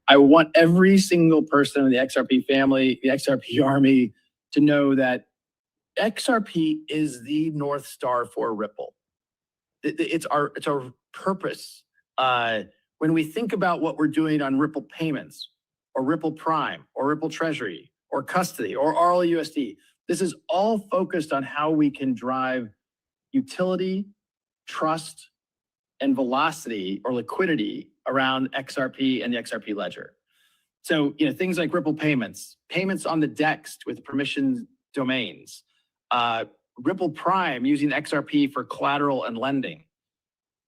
I want every single person in the XRP family, the XRP army, to know that XRP is the North Star for Ripple. It's our purpose. When we think about what we're doing on Ripple payments or Ripple Prime or Ripple Treasury or custody or RLUSD, this is all focused on how we can drive utility, trust, and velocity or liquidity around XRP and the XRP ledger. So, things like Ripple payments on the DEX with permissioned domains, Ripple Prime using XRP for collateral and lending,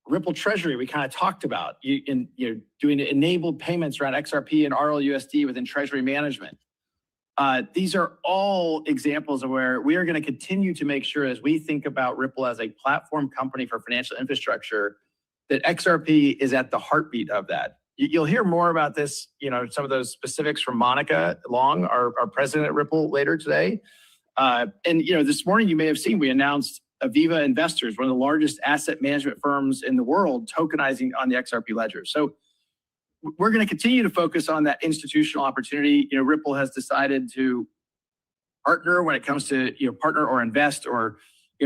Ripple Treasury we kind of talked about, doing enabled payments around XRP and RLUSD within Treasury management. These are all examples of where we are going to continue to make sure, as we think about Ripple as a platform company for financial infrastructure, that XRP is at the heartbeat of that. You'll hear more about this, some of those specifics from Monica Long, our president at Ripple, later today. This morning you may have seen we announced Aviva Investors, one of the largest asset management firms in the world, tokenizing on the XRP ledger. So we're going to continue to focus on that institutional opportunity. Ripple has decided to partner when it comes to partner or invest or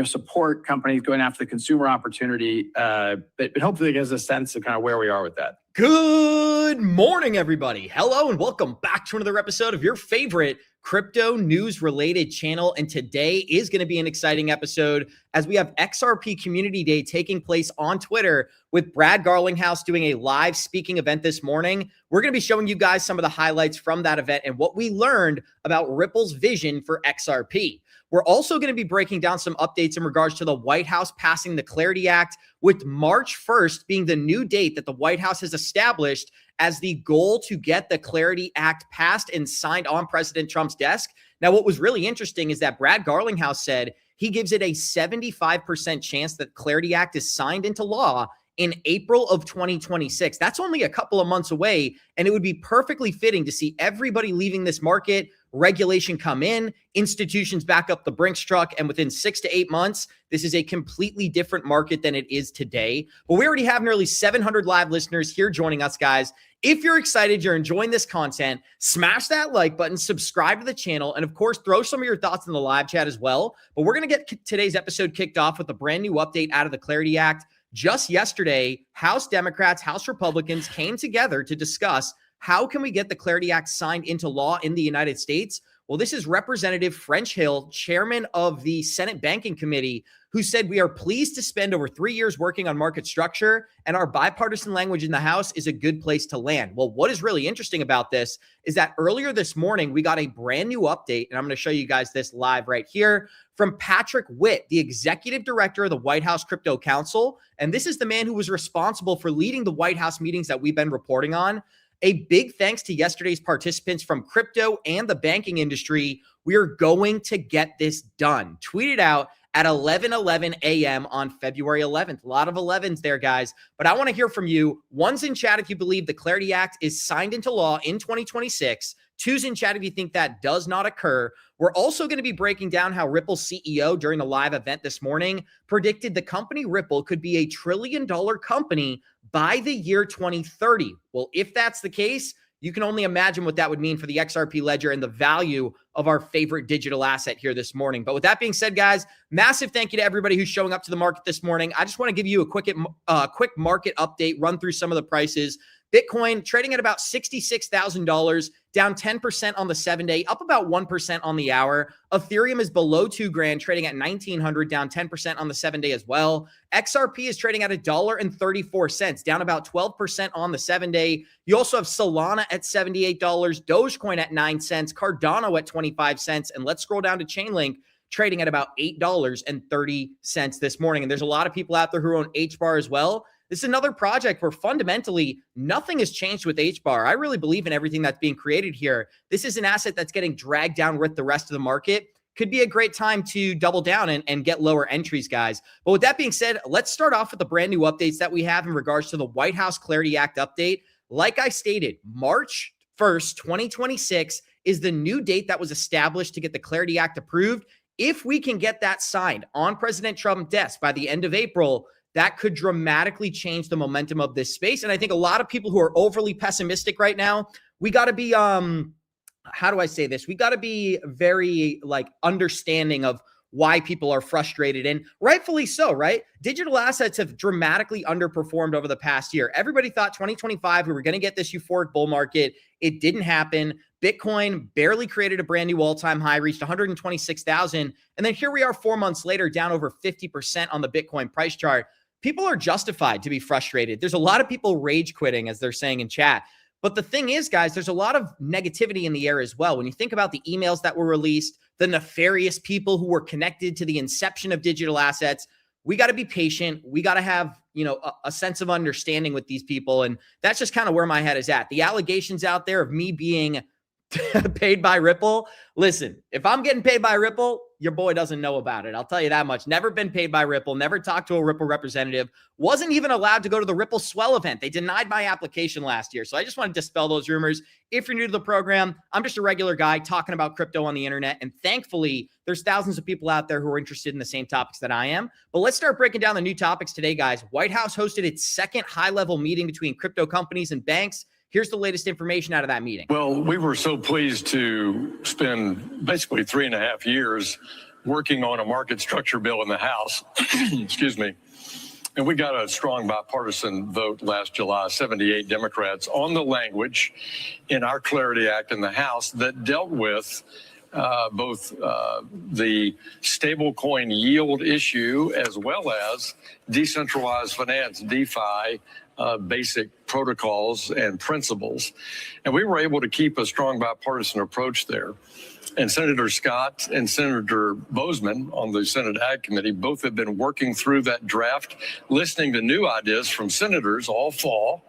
support companies going after the consumer opportunity. But hopefully it gives a sense of kind of where we are with that. Good morning, everybody. Hello, and welcome back to another episode of your favorite crypto news related channel. And today is going to be an exciting episode as we have XRP Community Day taking place on Twitter with Brad Garlinghouse doing a live speaking event this morning. We're going to be showing you guys some of the highlights from that event and what we learned about Ripple's vision for XRP. We're also going to be breaking down some updates in regards to the White House passing the Clarity Act, with March 1st being the new date that the White House has established as the goal to get the Clarity Act passed and signed on President Trump's desk. Now, what was really interesting is that Brad Garlinghouse said he gives it a 75% chance that Clarity Act is signed into law in April of 2026. That's only a couple of months away, and it would be perfectly fitting to see everybody leaving this market, regulation come in, institutions back up the Brinks truck, and within 6 to 8 months, this is a completely different market than it is today. But we already have nearly 700 live listeners here joining us, guys. If you're excited, you're enjoying this content, smash that like button, subscribe to the channel, and of course, throw some of your thoughts in the live chat as well. But we're going to get today's episode kicked off with a brand new update out of the Clarity Act. Just yesterday, House Democrats, House Republicans came together to discuss how can we get the Clarity Act signed into law in the United States. Well, this is Representative French Hill, chairman of the Senate Banking Committee, who said we are pleased to spend over 3 years working on market structure, and our bipartisan language in the House is a good place to land. Well, what is really interesting about this is that earlier this morning, we got a brand new update, and I'm going to show you guys this live right here, from Patrick Witt, the executive director of the White House Crypto Council. And this is the man who was responsible for leading the White House meetings that we've been reporting on. A big thanks to yesterday's participants from crypto and the banking industry. We are going to get this done. Tweeted out at 11:11 a.m. on February 11th. A lot of 11s there, guys. But I want to hear from you. One's in chat if you believe the Clarity Act is signed into law in 2026. Two's in chat if you think that does not occur. We're also going to be breaking down how Ripple's CEO during the live event this morning predicted the company Ripple could be $1 trillion company by the year 2030. Well, if that's the case, you can only imagine what that would mean for the XRP ledger and the value of our favorite digital asset here this morning. But with that being said, guys, massive thank you to everybody who's showing up to the market this morning. I just want to give you a quick market update, run through some of the prices. Bitcoin trading at about $66,000, down 10% on the 7-day, up about 1% on the hour. Ethereum is below $2,000, trading at $1,900, down 10% on the 7-day as well. XRP is trading at $1.34, down about 12% on the 7-day. You also have Solana at $78, Dogecoin at 9 cents, Cardano at 25 cents, and let's scroll down to Chainlink, trading at about $8.30 this morning. And there's a lot of people out there who own HBAR as well. This is another project where fundamentally nothing has changed with HBAR. I really believe in everything that's being created here. This is an asset that's getting dragged down with the rest of the market. Could be a great time to double down and get lower entries, guys. But with that being said, let's start off with the brand new updates that we have in regards to the White House Clarity Act update. Like I stated, March 1st, 2026 is the new date that was established to get the Clarity Act approved. If we can get that signed on President Trump's desk by the end of April, that could dramatically change the momentum of this space. And I think a lot of people who are overly pessimistic right now, we got to be, how do I say this? We got to be very like understanding of why people are frustrated, and rightfully so, right? Digital assets have dramatically underperformed over the past year. Everybody thought 2025, we were going to get this euphoric bull market. It didn't happen. Bitcoin barely created a brand new all-time high, reached 126,000. And then here we are 4 months later, down over 50% on the Bitcoin price chart. People are justified to be frustrated. There's a lot of people rage quitting, as they're saying in chat. But the thing is, guys, there's a lot of negativity in the air as well. When you think about the emails that were released, the nefarious people who were connected to the inception of digital assets, we got to be patient. We got to have, a sense of understanding with these people. And that's just kind of where my head is at. The allegations out there of me being paid by Ripple. Listen, if I'm getting paid by Ripple, your boy doesn't know about it. I'll tell you that much. Never been paid by Ripple, never talked to a Ripple representative, wasn't even allowed to go to the Ripple Swell event. They denied my application last year. So I just want to dispel those rumors. If you're new to the program, I'm just a regular guy talking about crypto on the internet. And thankfully, there's thousands of people out there who are interested in the same topics that I am. But let's start breaking down the new topics today, guys. White House hosted its second high-level meeting between crypto companies and banks. Here's the latest information out of that meeting. Well, we were so pleased to spend basically 3.5 years working on a market structure bill in the House. Excuse me. And we got a strong bipartisan vote last July, 78 Democrats, on the language in our Clarity Act in the House that dealt with both the stablecoin yield issue as well as decentralized finance, DeFi, basic protocols and principles. And we were able to keep a strong bipartisan approach there. And Senator Scott and Senator Bozeman on the Senate Ag Committee both have been working through that draft, listening to new ideas from senators all fall.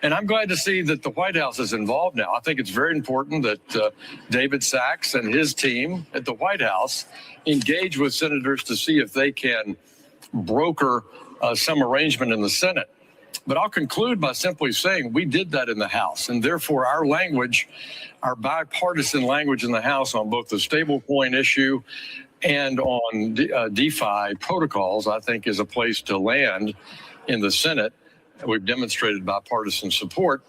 And I'm glad to see that the White House is involved now. I think it's very important that David Sachs and his team at the White House engage with senators to see if they can broker some arrangement in the Senate. But I'll conclude by simply saying we did that in the House, and therefore our language, our bipartisan language in the House on both the stablecoin issue and on DeFi protocols, I think is a place to land in the Senate. We've demonstrated bipartisan support.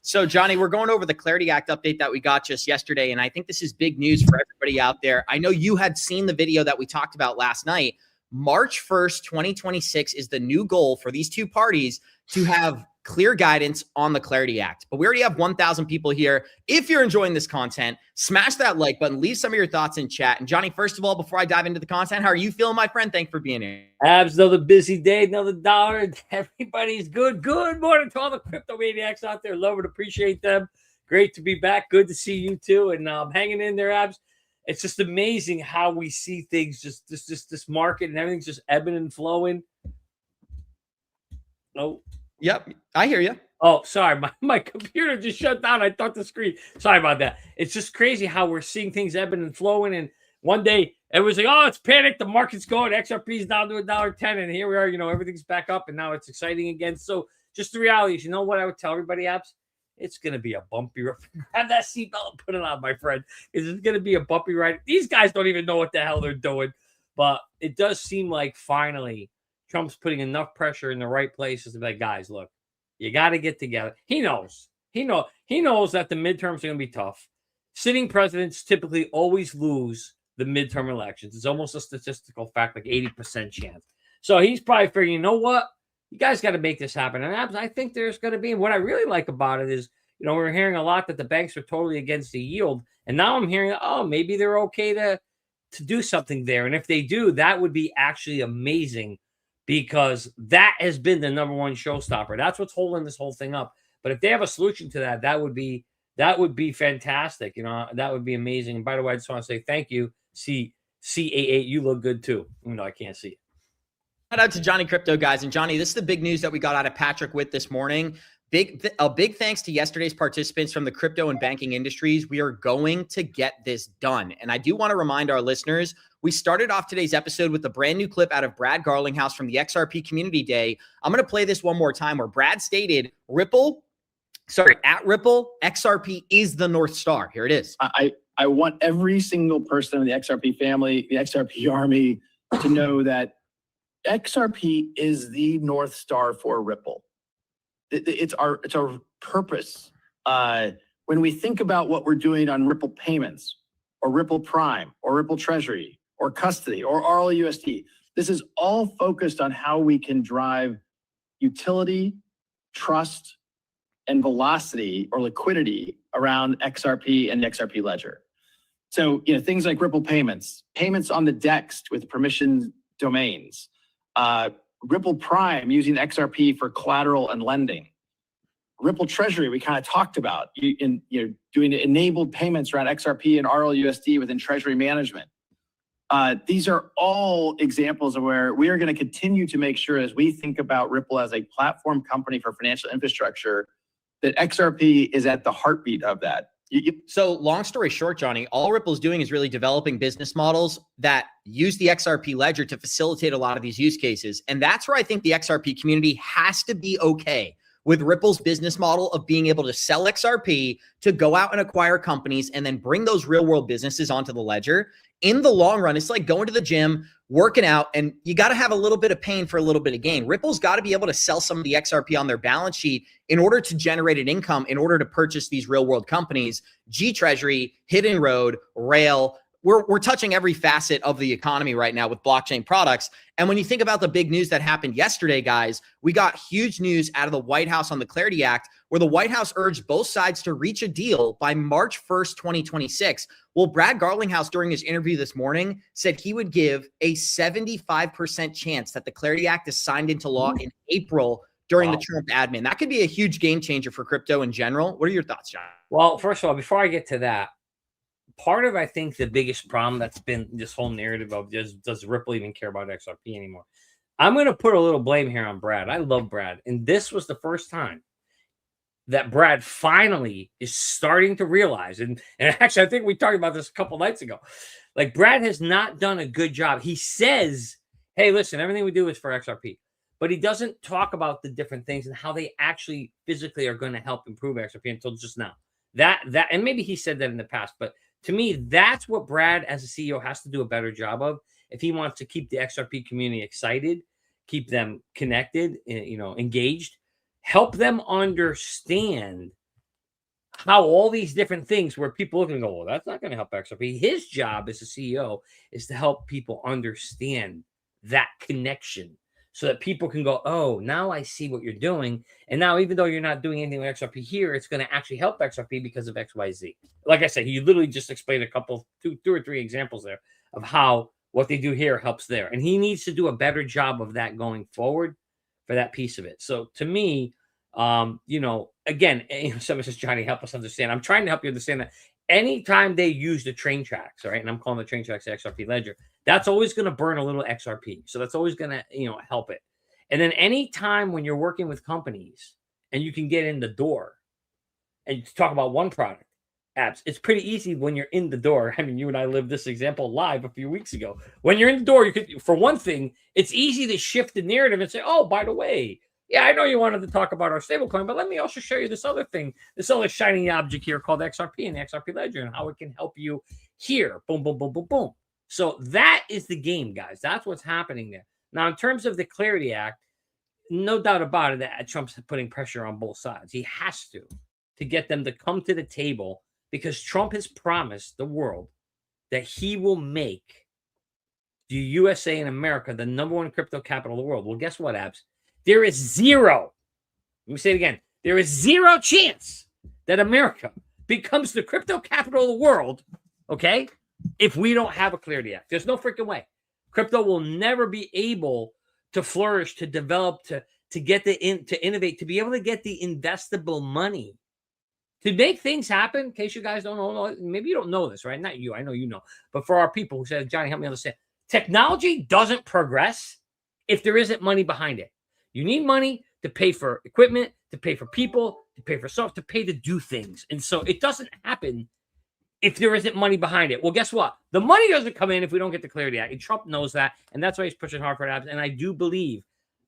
So, Johnny, we're going over the Clarity Act update that we got just yesterday, and I think this is big news for everybody out there. I know you had seen the video that we talked about last night. March 1st, 2026 is the new goal for these two parties to have clear guidance on the Clarity Act. But we already have 1,000 people here. If you're enjoying this content, smash that like button, leave some of your thoughts in chat. And Johnny, first of all, before I dive into the content, how are you feeling, my friend? Thanks for being here. Abs, another busy day, another dollar. Everybody's good. Good morning to all the crypto maniacs out there. Love and appreciate them. Great to be back. Good to see you too. And hanging in there, Abs. It's just amazing how we see things, just this market and everything's just ebbing and flowing. Oh, yep, I hear you. Oh, sorry, my computer just shut down. I thought the screen. Sorry about that. It's just crazy how we're seeing things ebbing and flowing. And one day it was like, oh, it's panic. The market's going. XRP is down to $1.10, and here we are. Everything's back up, and now it's exciting again. So just the reality is, what I would tell everybody, Apps? It's going to be a bumpy ride. Have that seatbelt and put it on, my friend. It's going to be a bumpy ride. These guys don't even know what the hell they're doing. But it does seem like finally Trump's putting enough pressure in the right places to be like, guys, look, you got to get together. He knows. He knows that the midterms are going to be tough. Sitting presidents typically always lose the midterm elections. It's almost a statistical fact, like 80% chance. So he's probably figuring, you know what? You guys got to make this happen. And I think there's going to be, and what I really like about it is, we're hearing a lot that the banks are totally against the yield. And now I'm hearing, oh, maybe they're okay to do something there. And if they do, that would be actually amazing because that has been the number one showstopper. That's what's holding this whole thing up. But if they have a solution to that, that would be fantastic. That would be amazing. And by the way, I just want to say thank you. CAA, you look good too. Even though I can't see it. Shout out to Johnny Krypto, guys. And Johnny, this is the big news that we got out of Patrick Witt this morning. A big thanks to yesterday's participants from the crypto and banking industries. We are going to get this done. And I do want to remind our listeners, we started off today's episode with a brand new clip out of Brad Garlinghouse from the XRP Community Day. I'm going to play this one more time where Brad stated at Ripple, XRP is the North Star. Here it is. I want every single person in the XRP family, the XRP army, to know that XRP is the North Star for Ripple. It's our purpose. When we think about what we're doing on Ripple payments or Ripple Prime or Ripple Treasury or custody or RLUSD, this is all focused on how we can drive utility, trust, and velocity or liquidity around XRP and the XRP ledger. So, things like Ripple payments on the DEX with permissioned domains, Ripple Prime using XRP for collateral and lending, Ripple Treasury we kind of talked about, doing enabled payments around XRP and RLUSD within Treasury management. These are all examples of where we are going to continue to make sure, as we think about Ripple as a platform company for financial infrastructure, that XRP is at the heartbeat of that. So long story short, Johnny, all Ripple's doing is really developing business models that use the XRP ledger to facilitate a lot of these use cases. And that's where I think the XRP community has to be okay with Ripple's business model of being able to sell XRP to go out and acquire companies and then bring those real world businesses onto the ledger. In the long run, it's like going to the gym, working out, and you got to have a little bit of pain for a little bit of gain. Ripple's got to be able to sell some of the XRP on their balance sheet in order to generate an income, in order to purchase these real world companies. G Treasury, Hidden Road, Rail. We're touching every facet of the economy right now with blockchain products. And when you think about the big news that happened yesterday, guys, we got huge news out of the White House on the Clarity Act, where the White House urged both sides to reach a deal by March 1st, 2026. Well, Brad Garlinghouse, during his interview this morning, said he would give a 75% chance that the Clarity Act is signed into law in April during the Trump admin. That could be a huge game changer for crypto in general. What are your thoughts, John? Well, first of all, before I get to that, part of, I think, the biggest problem that's been this whole narrative of does Ripple even care about XRP anymore? I'm going to put a little blame here on Brad. I love Brad. And this was the first time that Brad finally is starting to realize, and actually, I think we talked about this a couple nights ago. Like, Brad has not done a good job. He says, hey, listen, everything we do is for XRP. But he doesn't talk about the different things and how they actually physically are going to help improve XRP until just now. And maybe he said that in the past, but to me, that's what Brad, as a CEO, has to do a better job of if he wants to keep the XRP community excited, keep them connected, engaged, help them understand how all these different things where people look and go, well, that's not going to help XRP. His job as a CEO is to help people understand that connection so that people can go, oh, now I see what you're doing. And now, even though you're not doing anything with XRP here, it's going to actually help XRP because of XYZ. Like I said, he literally just explained two or three examples there of how what they do here helps there. And he needs to do a better job of that going forward for that piece of it. So to me, again, someone says, Johnny, help us understand. I'm trying to help you understand that anytime they use the train tracks, all right, and I'm calling the train tracks the XRP ledger, that's always going to burn a little XRP. So that's always going to, help it. And then anytime when you're working with companies and you can get in the door and talk about one product, apps, it's pretty easy when you're in the door. I mean, you and I lived this example live a few weeks ago. When you're in the door, you could, for one thing, it's easy to shift the narrative and say, oh, by the way, yeah, I know you wanted to talk about our stablecoin, but let me also show you this other thing, this other shiny object here called XRP and the XRP ledger and how it can help you here. Boom, boom, boom, boom, boom. So that is the game, guys. That's what's happening there. Now, in terms of the Clarity Act, no doubt about it that Trump's putting pressure on both sides. He has to get them to come to the table because Trump has promised the world that he will make the USA and America the number one crypto capital of the world. Well, guess what, Abs? There is zero, let me say it again, there is zero chance that America becomes the crypto capital of the world, okay, if we don't have a Clarity Act. There's no freaking way. Crypto will never be able to flourish, to develop, to get to innovate, to be able to get the investable money. To make things happen, in case you guys don't know, maybe you don't know this, right? Not you, I know you know. But for our people who said, Johnny, help me understand. Technology doesn't progress if there isn't money behind it. You need money to pay for equipment, to pay for people, to pay for software, to pay to do things. And so it doesn't happen if there isn't money behind it. Well, guess what? The money doesn't come in if we don't get the Clarity Act. And Trump knows that. And that's why he's pushing hard for it. And I do believe,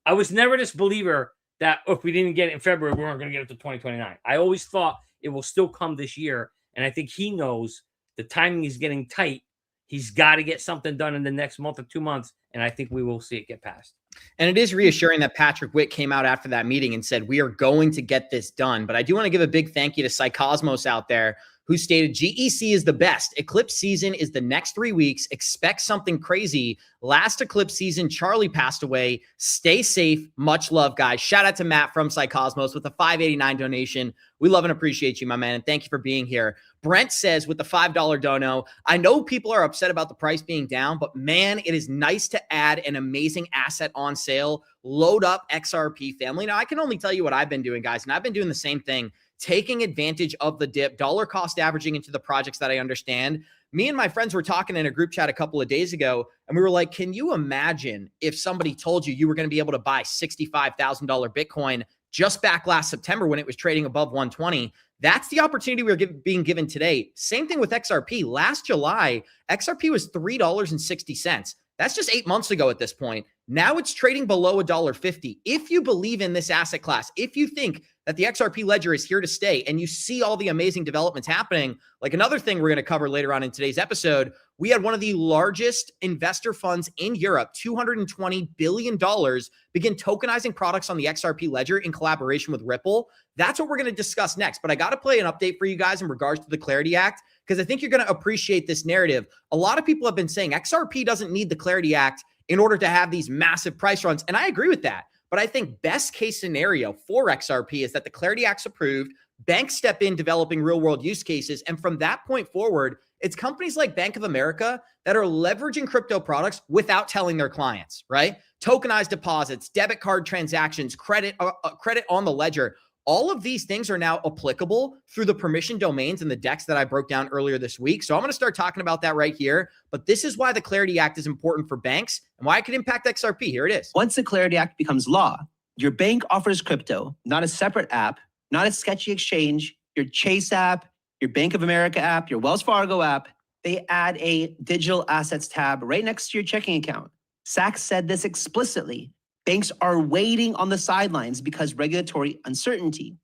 I was never this believer that if we didn't get it in February, we weren't going to get it to 2029. I always thought it will still come this year. And I think he knows the timing is getting tight. He's got to get something done in the next month or 2 months. And I think we will see it get passed. And it is reassuring that Patrick Witt came out after that meeting and said, we are going to get this done. But I do want to give a big thank you to Psychosmos out there, who stated GEC is the best. Eclipse season is the next 3 weeks. Expect something crazy. Last Eclipse season, Charlie passed away. Stay safe. Much love, guys. Shout out to Matt from Psychosmos with a $5.89 donation. We love and appreciate you, my man. And thank you for being here. Brent says with the $5 dono, I know people are upset about the price being down, but man, it is nice to add an amazing asset on sale. Load up XRP family. Now, I can only tell you what I've been doing, guys, and I've been doing the same thing, taking advantage of the dip, dollar cost averaging into the projects that I understand. Me and my friends were talking in a group chat a couple of days ago, and we were like, can you imagine if somebody told you were going to be able to buy $65,000 Bitcoin just back last September when it was trading above 120? That's the opportunity we're being given today. Same thing with XRP. Last July, XRP was $3.60. That's just 8 months ago at this point. Now it's trading below $1.50. If you believe in this asset class, if you think that the XRP ledger is here to stay and you see all the amazing developments happening, like another thing we're going to cover later on in today's episode, we had one of the largest investor funds in Europe, $220 billion, begin tokenizing products on the XRP ledger in collaboration with Ripple. That's what we're going to discuss next. But I got to play an update for you guys in regards to the Clarity Act, because I think you're going to appreciate this narrative. A lot of people have been saying XRP doesn't need the Clarity Act in order to have these massive price runs. And I agree with that. But I think best case scenario for XRP is that the Clarity Act's approved, banks step in developing real world use cases. And from that point forward, it's companies like Bank of America that are leveraging crypto products without telling their clients, right? Tokenized deposits, debit card transactions, credit on the ledger. All of these things are now applicable through the permission domains and the DEX that I broke down earlier this week. So I'm going to start talking about that right here. But this is why the Clarity Act is important for banks and why it could impact XRP. Here it is. Once the Clarity Act becomes law, your bank offers crypto, not a separate app, not a sketchy exchange, your Chase app, your Bank of America app, your Wells Fargo app. They add a digital assets tab right next to your checking account. Sachs said this explicitly. Banks are waiting on the sidelines because regulatory uncertainty.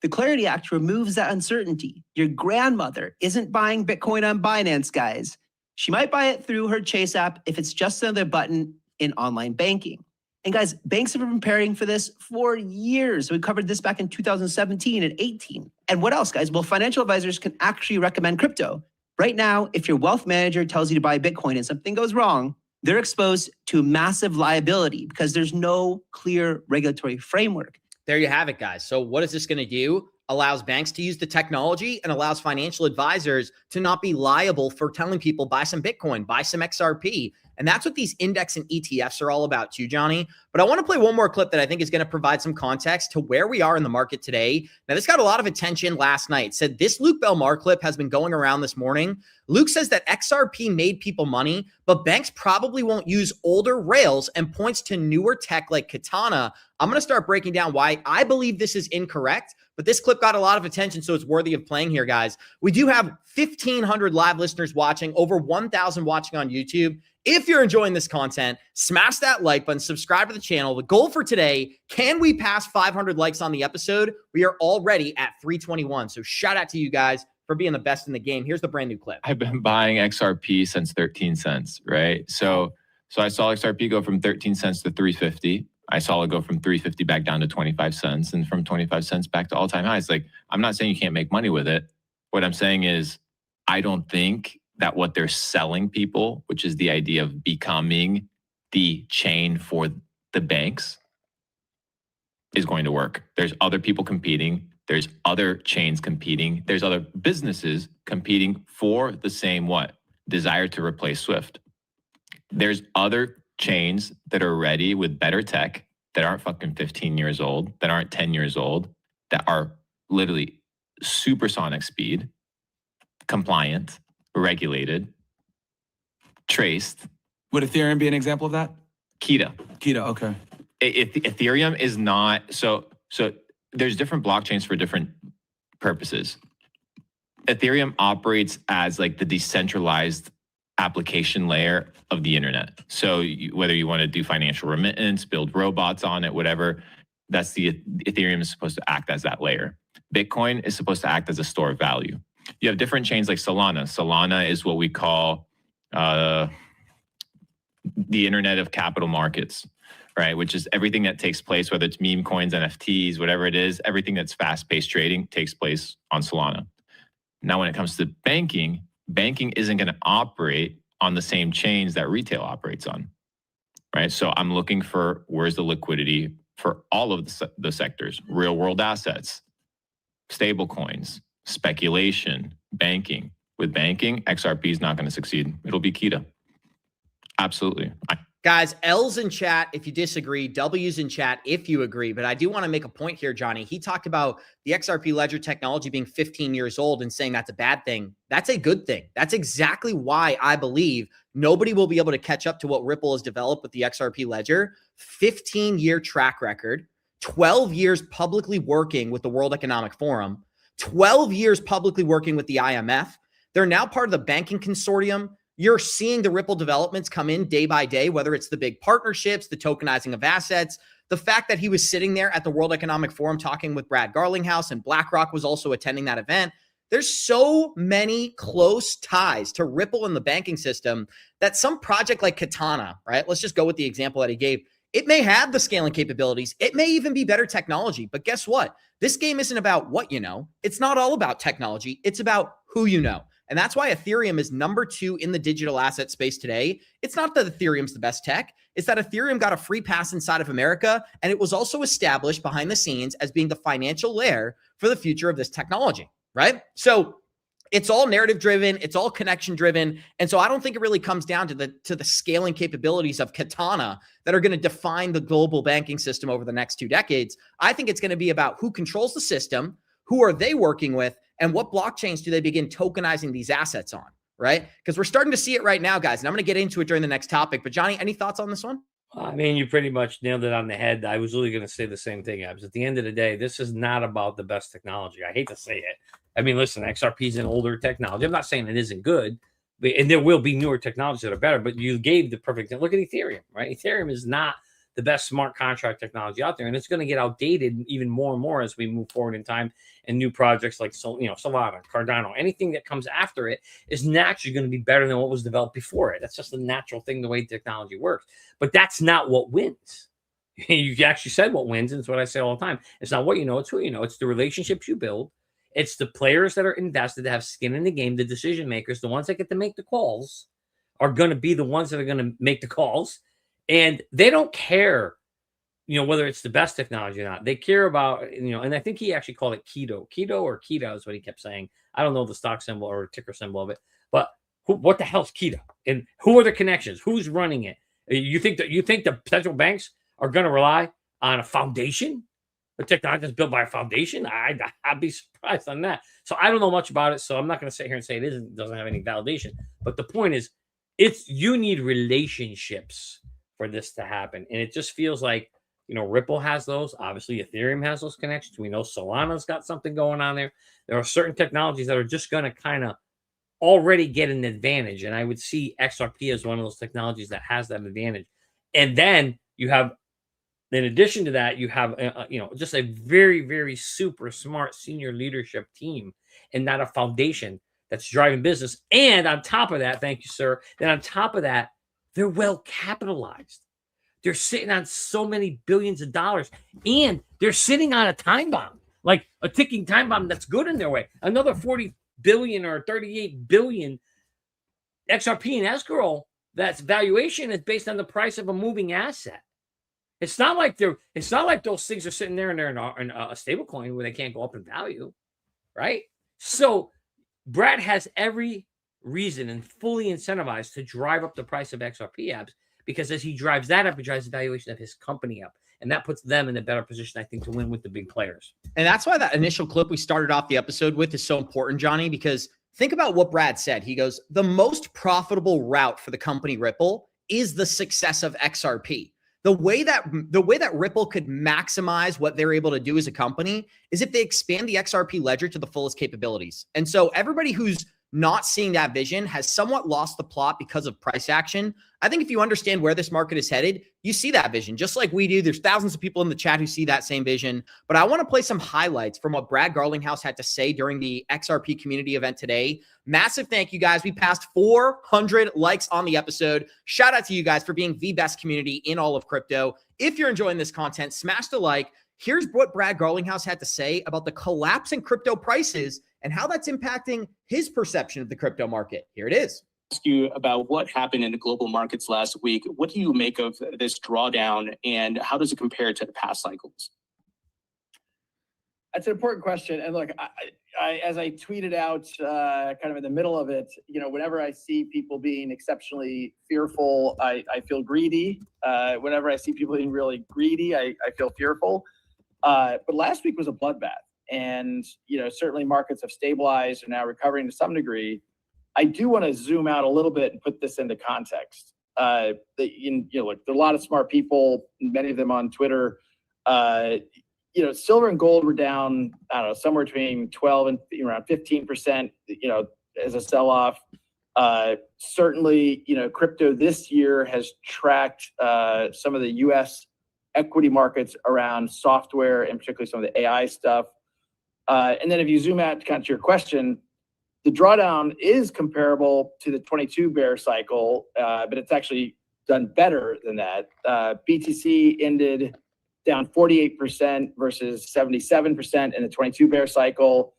The Clarity Act removes that uncertainty. Your grandmother isn't buying Bitcoin on Binance, guys. She might buy it through her Chase app if it's just another button in online banking. And guys, banks have been preparing for this for years. We covered this back in 2017 and 18. And what else, guys? Well, financial advisors can actually recommend crypto. Right now, if your wealth manager tells you to buy Bitcoin and something goes wrong, they're exposed to massive liability because there's no clear regulatory framework. There you have it, guys. So what is this going to do? Allows banks to use the technology and allows financial advisors to not be liable for telling people, buy some Bitcoin, buy some XRP. And that's what these index and ETFs are all about too, Johnny. But I want to play one more clip that I think is going to provide some context to where we are in the market today. Now, this got a lot of attention last night. It said this Luke Belmar clip has been going around this morning. Luke says that XRP made people money, but banks probably won't use older rails, and points to newer tech like Katana. I'm going to start breaking down why I believe this is incorrect, but this clip got a lot of attention, so it's worthy of playing here, guys. We do have 1,500 live listeners watching, over 1,000 watching on YouTube. If you're enjoying this content, smash that like button, subscribe to the channel. The goal for today, can we pass 500 likes on the episode? We are already at 321. So shout out to you guys for being the best in the game. Here's the brand new clip. I've been buying XRP since 13 cents, right? So I saw XRP go from 13 cents to 350. I saw it go from 350 back down to 25 cents and from 25 cents back to all-time highs. Like, I'm not saying you can't make money with it. What I'm saying is I don't think that what they're selling people, which is the idea of becoming the chain for the banks, is going to work. There's other people competing. There's other chains competing. There's other businesses competing for the same desire to replace Swift. There's other chains that are ready with better tech that aren't fucking 15 years old, that aren't 10 years old, that are literally supersonic speed, compliant, regulated, traced. Would Ethereum be an example of that? Kita, okay. Ethereum is not, so there's different blockchains for different purposes. Ethereum operates as like the decentralized application layer of the internet. So whether you want to do financial remittance, build robots on it, whatever, that's Ethereum is supposed to act as that layer. Bitcoin is supposed to act as a store of value. You have different chains like Solana. Solana is what we call the internet of capital markets. right? Which is everything that takes place, whether it's meme coins, NFTs, whatever it is, everything that's fast-paced trading takes place on Solana. Now, when it comes to banking isn't going to operate on the same chains that retail operates on, right? So I'm looking for where's the liquidity for all of the sectors, real world assets, stable coins, speculation, banking. With banking, XRP is not going to succeed. It'll be Kita. Absolutely. Guys, L's in chat if you disagree, W's in chat if you agree. But I do want to make a point here, Johnny. He talked about the XRP ledger technology being 15 years old and saying that's a bad thing. That's a good thing. That's exactly why I believe nobody will be able to catch up to what Ripple has developed with the XRP ledger. 15-year track record, 12 years publicly working with the World Economic Forum, 12 years publicly working with the IMF. They're now part of the banking consortium. You're seeing the Ripple developments come in day by day, whether it's the big partnerships, the tokenizing of assets, the fact that he was sitting there at the World Economic Forum talking with Brad Garlinghouse and BlackRock was also attending that event. There's so many close ties to Ripple in the banking system that some project like Katana, right? Let's just go with the example that he gave. It may have the scaling capabilities. It may even be better technology. But guess what? This game isn't about what you know. It's not all about technology. It's about who you know. And that's why Ethereum is number 2 in the digital asset space today. It's not that Ethereum's the best tech. It's that Ethereum got a free pass inside of America, and it was also established behind the scenes as being the financial layer for the future of this technology, right? So it's all narrative driven. It's all connection driven. And so I don't think it really comes down to the scaling capabilities of Katana that are going to define the global banking system over the next 2 decades. I think it's going to be about who controls the system, who are they working with, and what blockchains do they begin tokenizing these assets on, right? Because we're starting to see it right now, guys. And I'm going to get into it during the next topic. But Johnny, any thoughts on this one? I mean, you pretty much nailed it on the head. I was really going to say the same thing, Abs. At the end of the day, this is not about the best technology. I hate to say it. I mean, listen, XRP is an older technology. I'm not saying it isn't good, and there will be newer technologies that are better, but you gave the perfect thing. Look at Ethereum, right? Ethereum is not the best smart contract technology out there, and it's going to get outdated even more and more as we move forward in time, and new projects like Solana, Cardano, anything that comes after it is naturally going to be better than what was developed before it. That's just the natural thing, the way technology works. But that's not what wins. You actually said what wins, and it's what I say all the time. It's not what you know, it's who you know. It's the relationships you build. It's the players that are invested, that have skin in the game, the decision makers, the ones that get to make the calls are going to be the ones that are going to make the calls. And they don't care, whether it's the best technology or not. They care about, and I think he actually called it Keto. Keto or Keto is what he kept saying. I don't know the stock symbol or ticker symbol of it, but what the hell's Keto? And who are the connections? Who's running it? You think the central banks are going to rely on a foundation? The technology that's built by a foundation? I'd be surprised on that. So I don't know much about it, so I'm not going to sit here and say it doesn't have any validation. But the point is, you need relationships for this to happen. And it just feels like, Ripple has those. Obviously, Ethereum has those connections. We know Solana's got something going on there. There are certain technologies that are just going to kind of already get an advantage. And I would see XRP as one of those technologies that has that advantage. And then you have, in addition to that, you have, just a very, very super smart senior leadership team and not a foundation that's driving business. And on top of that, thank you, sir. Then on top of that, they're well capitalized. They're sitting on so many billions of dollars, and they're sitting on a time bomb, like a ticking time bomb that's good in their way. Another 40 billion or 38 billion XRP in escrow. That's valuation is based on the price of a moving asset. It's not like those things are sitting there and they're in a stable coin where they can't go up in value, right? So Brad has every reason and fully incentivized to drive up the price of XRP apps, because as he drives that up, he drives the valuation of his company up. And that puts them in a better position, I think, to win with the big players. And that's why that initial clip we started off the episode with is so important, Johnny, because think about what Brad said. He goes, the most profitable route for the company Ripple is the success of XRP. The way that Ripple could maximize what they're able to do as a company is if they expand the XRP ledger to the fullest capabilities. And so everybody who's not seeing that vision has somewhat lost the plot because of price action. I think if you understand where this market is headed, you see that vision just like we do. There's thousands of people in the chat who see that same vision. But I want to play some highlights from what Brad Garlinghouse had to say during the XRP community event today. Massive thank you guys. We passed 400 likes on the episode. Shout out to you guys for being the best community in all of crypto. If you're enjoying this content, smash the like. Here's what Brad Garlinghouse had to say about the collapse in crypto prices and how that's impacting his perception of the crypto market. Here it is. Ask you about what happened in the global markets last week. What do you make of this drawdown, and how does it compare to the past cycles? That's an important question. And look, I as I tweeted out kind of in the middle of it, whenever I see people being exceptionally fearful, I feel greedy. Whenever I see people being really greedy, I feel fearful. But last week was a bloodbath. And, certainly markets have stabilized and now recovering to some degree. I do want to zoom out a little bit and put this into context. Look, there are a lot of smart people, many of them on Twitter. Silver and gold were down, I don't know, somewhere between 12 and around 15%, as a sell-off. Certainly, crypto this year has tracked some of the U.S. equity markets around software and particularly some of the AI stuff. And then if you zoom out kind of to your question, the drawdown is comparable to the 22 bear cycle, but it's actually done better than that. BTC ended down 48% versus 77% in the 22 bear cycle.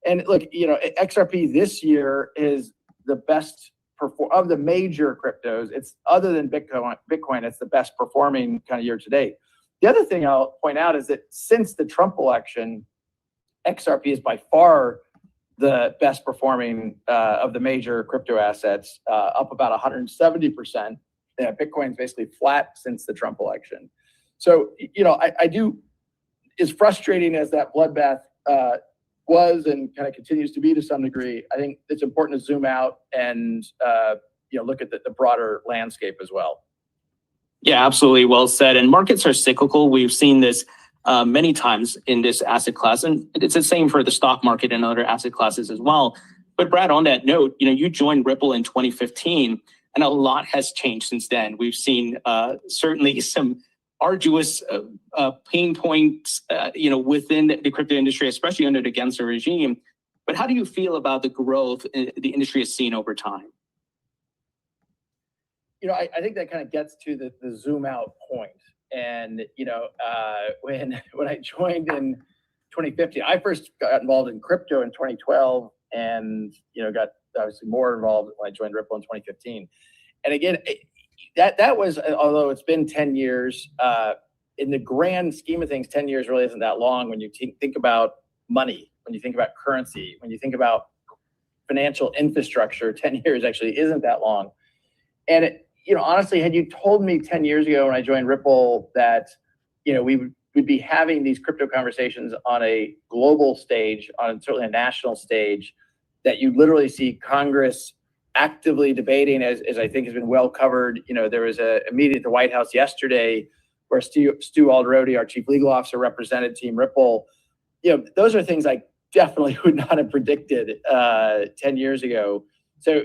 And look, XRP this year is the best of the major cryptos. It's other than Bitcoin, it's the best performing kind of year to date. The other thing I'll point out is that since the Trump election, XRP is by far the best performing of the major crypto assets, up about 170%. Bitcoin's basically flat since the Trump election. So, I do, as frustrating as that bloodbath was and kind of continues to be to some degree, I think it's important to zoom out and, look at the broader landscape as well. Yeah, absolutely. Well said. And markets are cyclical. We've seen this many times in this asset class, and it's the same for the stock market and other asset classes as well. But Brad, on that note, you joined Ripple in 2015, and a lot has changed since then. We've seen certainly some arduous pain points, within the crypto industry, especially under the Gensler regime. But how do you feel about the growth the industry has seen over time? I think that kind of gets to the zoom out point. And, when I joined in 2015, I first got involved in crypto in 2012 and, got obviously more involved when I joined Ripple in 2015. And again, that was, although it's been 10 years, in the grand scheme of things, 10 years really isn't that long when you think about money, when you think about currency, when you think about financial infrastructure, 10 years actually isn't that long. And honestly, had you told me 10 years ago when I joined Ripple that, we would be having these crypto conversations on a global stage, on certainly a national stage, that you literally see Congress actively debating, as I think has been well covered. There was a meeting at the White House yesterday where Stu Alderodi, our chief legal officer, represented Team Ripple. Those are things I definitely would not have predicted 10 years ago. So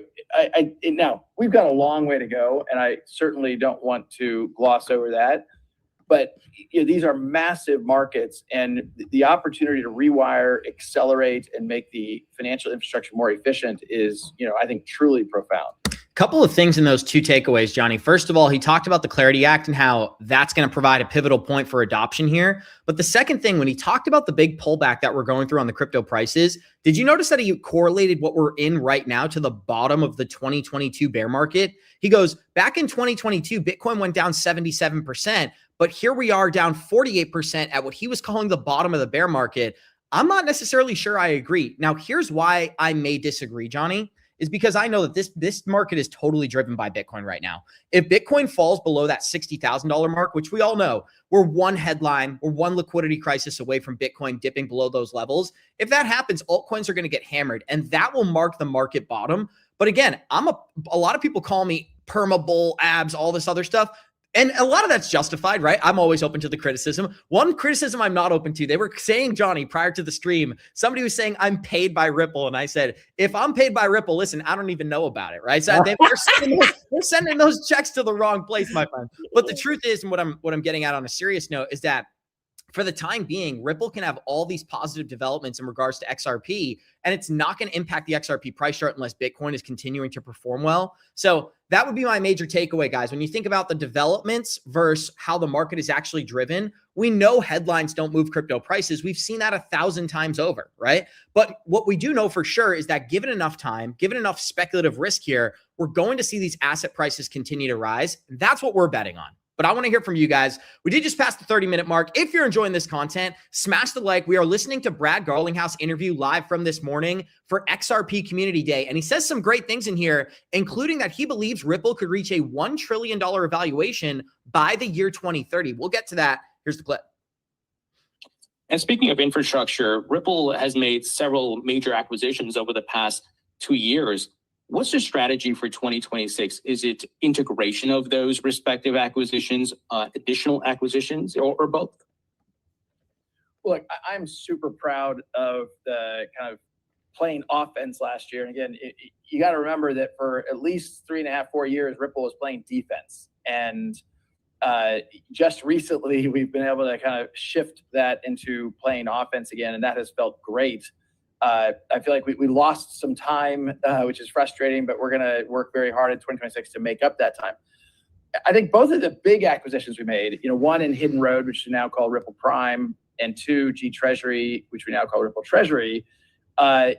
now we've got a long way to go, and I certainly don't want to gloss over that. But these are massive markets, and the opportunity to rewire, accelerate, and make the financial infrastructure more efficient is, I think, truly profound. Couple of things in those two takeaways, Johnny. First of all, he talked about the Clarity Act and how that's going to provide a pivotal point for adoption here. But the second thing, when he talked about the big pullback that we're going through on the crypto prices, did you notice that he correlated what we're in right now to the bottom of the 2022 bear market? He goes, back in 2022, Bitcoin went down 77%, but here we are down 48% at what he was calling the bottom of the bear market. I'm not necessarily sure I agree. Now, here's why I may disagree, Johnny. Is because I know that this market is totally driven by Bitcoin right now. If Bitcoin falls below that $60,000 mark, which we all know, we're one headline, we're one liquidity crisis away from Bitcoin dipping below those levels. If that happens, altcoins are going to get hammered, and that will mark the market bottom. But again, a lot of people call me perma bull, abs, all this other stuff. And a lot of that's justified, right? I'm always open to the criticism. One criticism I'm not open to, they were saying, Johnny, prior to the stream, somebody was saying I'm paid by Ripple. And I said, if I'm paid by Ripple, listen, I don't even know about it, right? So they're sending those checks to the wrong place, my friend. But the truth is, and what I'm getting at on a serious note is that for the time being, Ripple can have all these positive developments in regards to XRP, and it's not going to impact the XRP price chart unless Bitcoin is continuing to perform well. So that would be my major takeaway, guys. When you think about the developments versus how the market is actually driven, we know headlines don't move crypto prices. We've seen that 1,000 times over, right? But what we do know for sure is that given enough time, given enough speculative risk here, we're going to see these asset prices continue to rise. That's what we're betting on. But I want to hear from you guys. We did just pass the 30-minute mark. If you're enjoying this content, smash the like. We are listening to Brad Garlinghouse interview live from this morning for XRP Community Day. And he says some great things in here, including that he believes Ripple could reach a $1 trillion valuation by the year 2030. We'll get to that. Here's the clip. And speaking of infrastructure, Ripple has made several major acquisitions over the past 2 years. What's the strategy for 2026? Is it integration of those respective acquisitions, additional acquisitions, or both? Look, I'm super proud of the kind of playing offense last year. And again, you got to remember that for at least 3.5, 4 years, Ripple was playing defense. And just recently, we've been able to kind of shift that into playing offense again, and that has felt great. I feel like we lost some time, which is frustrating, but we're going to work very hard in 2026 to make up that time. I think both of the big acquisitions we made, one in Hidden Road, which is now called Ripple Prime, and two, G Treasury, which we now call Ripple Treasury, are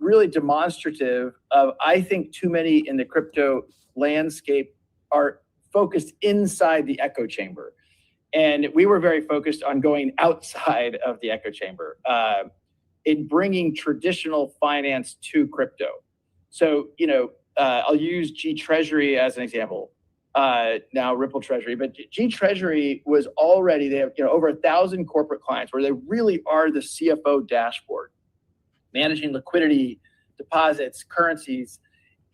really demonstrative of, I think, too many in the crypto landscape are focused inside the echo chamber. And we were very focused on going outside of the echo chamber. In bringing traditional finance to crypto. So, I'll use G Treasury as an example. Now Ripple Treasury, but G Treasury was already, they have over 1,000 corporate clients where they really are the CFO dashboard, managing liquidity, deposits, currencies,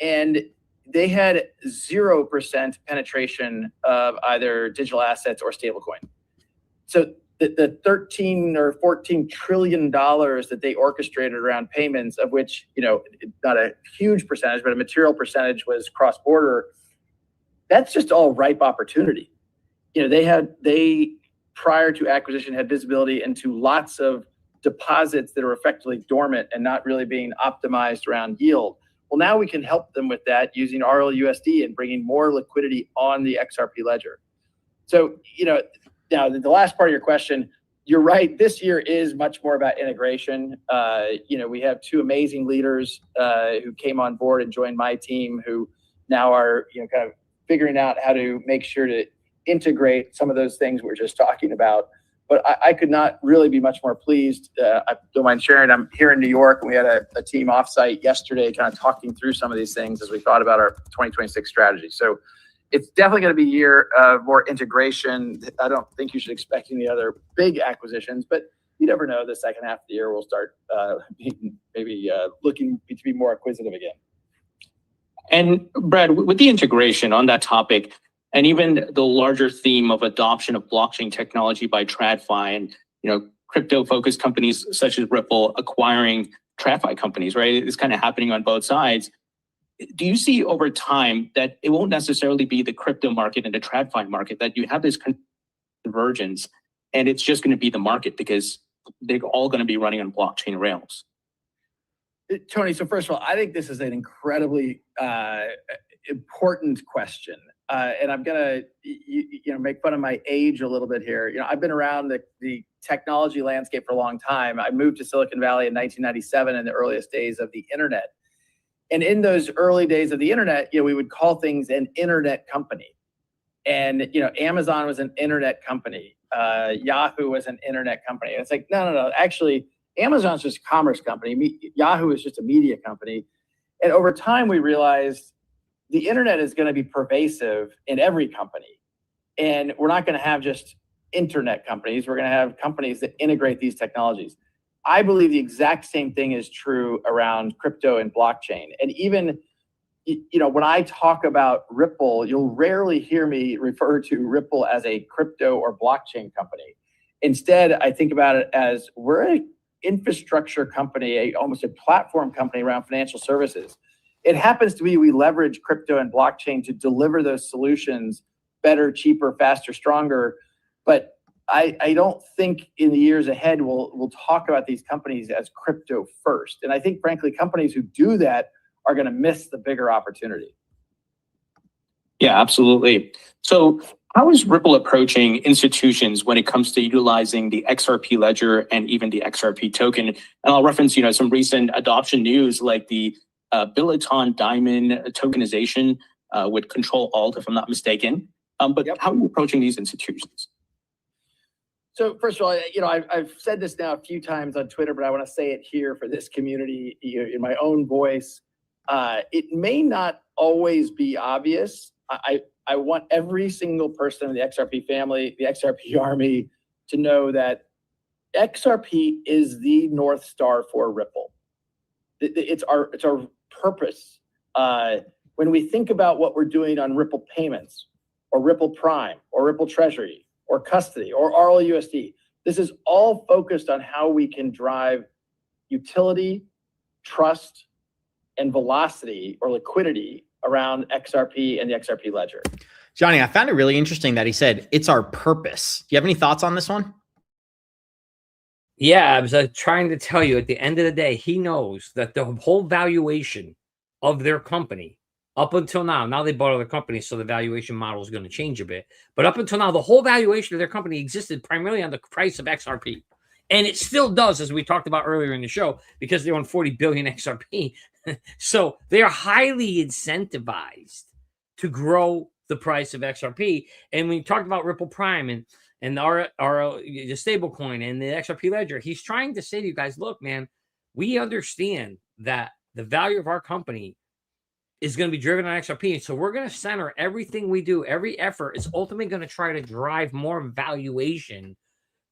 and they had 0% penetration of either digital assets or stablecoin. So the 13 or 14 trillion dollars that they orchestrated around payments, of which, not a huge percentage, but a material percentage was cross-border, that's just all ripe opportunity. They prior to acquisition had visibility into lots of deposits that are effectively dormant and not really being optimized around yield. Well, now we can help them with that using RLUSD and bringing more liquidity on the XRP ledger. So, now, the last part of your question, you're right. This year is much more about integration. We have two amazing leaders who came on board and joined my team, who now are, kind of figuring out how to make sure to integrate some of those things we're just talking about. But I could not really be much more pleased. I don't mind sharing. I'm here in New York, and we had a team offsite yesterday, kind of talking through some of these things as we thought about our 2026 strategy. So it's definitely going to be a year of more integration. I don't think you should expect any other big acquisitions, but you never know. The second half of the year, we'll start maybe looking to be more acquisitive again. And Brad, with the integration on that topic, and even the larger theme of adoption of blockchain technology by TradFi and crypto-focused companies such as Ripple acquiring TradFi companies, right? It's kind of happening on both sides. Do you see over time that it won't necessarily be the crypto market and the TradFi market, that you have this convergence and it's just going to be the market because they're all going to be running on blockchain rails? Tony, so first of all, I think this is an incredibly important question. And I'm going to make fun of my age a little bit here. I've been around the technology landscape for a long time. I moved to Silicon Valley in 1997 in the earliest days of the internet. And in those early days of the internet, we would call things an internet company. And, Amazon was an internet company. Yahoo was an internet company. And it's like, no. Actually, Amazon's just a commerce company. Yahoo is just a media company. And over time, we realized the internet is going to be pervasive in every company. And we're not going to have just internet companies. We're going to have companies that integrate these technologies. I believe the exact same thing is true around crypto and blockchain. And even when I talk about Ripple, you'll rarely hear me refer to Ripple as a crypto or blockchain company. Instead, I think about it as we're an infrastructure company, almost a platform company around financial services. It happens to be we leverage crypto and blockchain to deliver those solutions better, cheaper, faster, stronger. But I don't think in the years ahead we'll talk about these companies as crypto first. And I think, frankly, companies who do that are going to miss the bigger opportunity. Yeah, absolutely. So how is Ripple approaching institutions when it comes to utilizing the XRP ledger and even the XRP token? And I'll reference, some recent adoption news like the Billiton Diamond tokenization with Control Alt, if I'm not mistaken. But how are you approaching these institutions? So first of all, I've said this now a few times on Twitter, but I want to say it here for this community in my own voice. It may not always be obvious. I want every single person in the XRP family, the XRP army, to know that XRP is the North Star for Ripple. It's our purpose. When we think about what we're doing on Ripple payments or Ripple Prime or Ripple Treasury or custody or RLUSD, this is all focused on how we can drive utility, trust, and velocity or liquidity around XRP and the XRP ledger. Johnny, I found it really interesting that he said it's our purpose. Do you have any thoughts on this one? Yeah, I was trying to tell you, at the end of the day, he knows that the whole valuation of their company up until now they bought other companies, so the valuation model is going to change a bit. But up until now, the whole valuation of their company existed primarily on the price of XRP. And it still does, as we talked about earlier in the show, because they own 40 billion XRP. So they are highly incentivized to the price of XRP. And when you talked about Ripple Prime and the stable coin and the XRP ledger, he's trying to say to you guys, look, man, we understand that the value of our company is going to be driven on XRP. So we're going to center everything we do, every effort is ultimately going to try to drive more valuation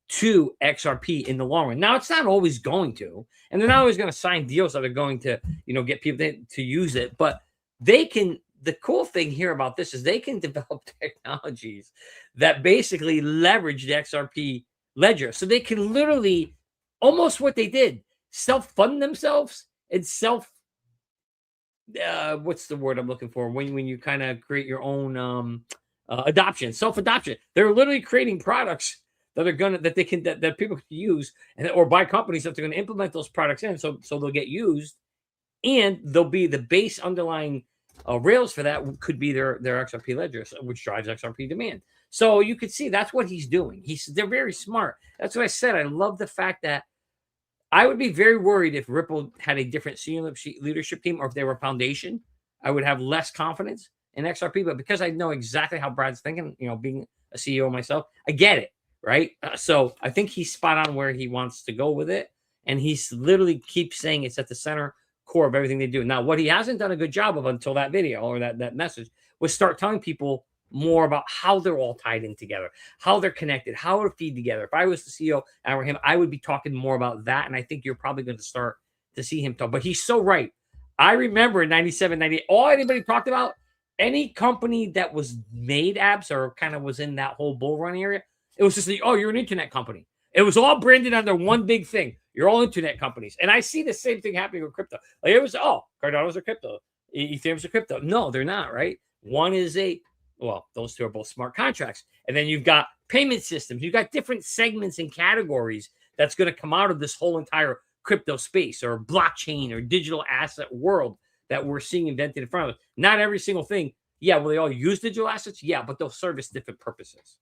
to XRP in the long run. Now, it's not always going to, and they're not always going to sign deals that are going to, get people to use it, but they can. The cool thing here about this is they can develop technologies that basically leverage the XRP ledger. So they can literally, almost what they did, self-fund themselves and what's the word I'm looking for? When you kind of create your own self-adoption. They're literally creating products that people can use or buy companies that they're going to implement those products in. So they'll get used, and they'll be the base underlying rails for that could be their XRP ledger, which drives XRP demand. So you could see that's what he's doing. They're very smart. That's what I said. I love the fact that I would be very worried if Ripple had a different senior leadership team, or if they were a foundation. I would have less confidence in XRP. But because I know exactly how Brad's thinking, being a CEO myself, I get it, right? So I think he's spot on where he wants to go with it, and he's literally keeps saying it's at the center core of everything they do. Now, what he hasn't done a good job of until that video or that message was start telling people more about how they're all tied in together, how they're connected, how to feed together. If I was the CEO and I were him, I would be talking more about that. And I think you're probably going to start to see him talk. But he's so right. I remember in 97, 98, all anybody talked about, any company that was made apps or kind of was in that whole bull run area, it was just you're an internet company. It was all branded under one big thing. You're all internet companies. And I see the same thing happening with crypto. Like it was, Cardano's a crypto. Ethereum's a crypto. No, they're not, right? One is those two are both smart contracts. And then you've got payment systems. You've got different segments and categories that's going to come out of this whole entire crypto space or blockchain or digital asset world that we're seeing invented in front of us. Not every single thing. Yeah, will they all use digital assets? Yeah, but they'll service different purposes.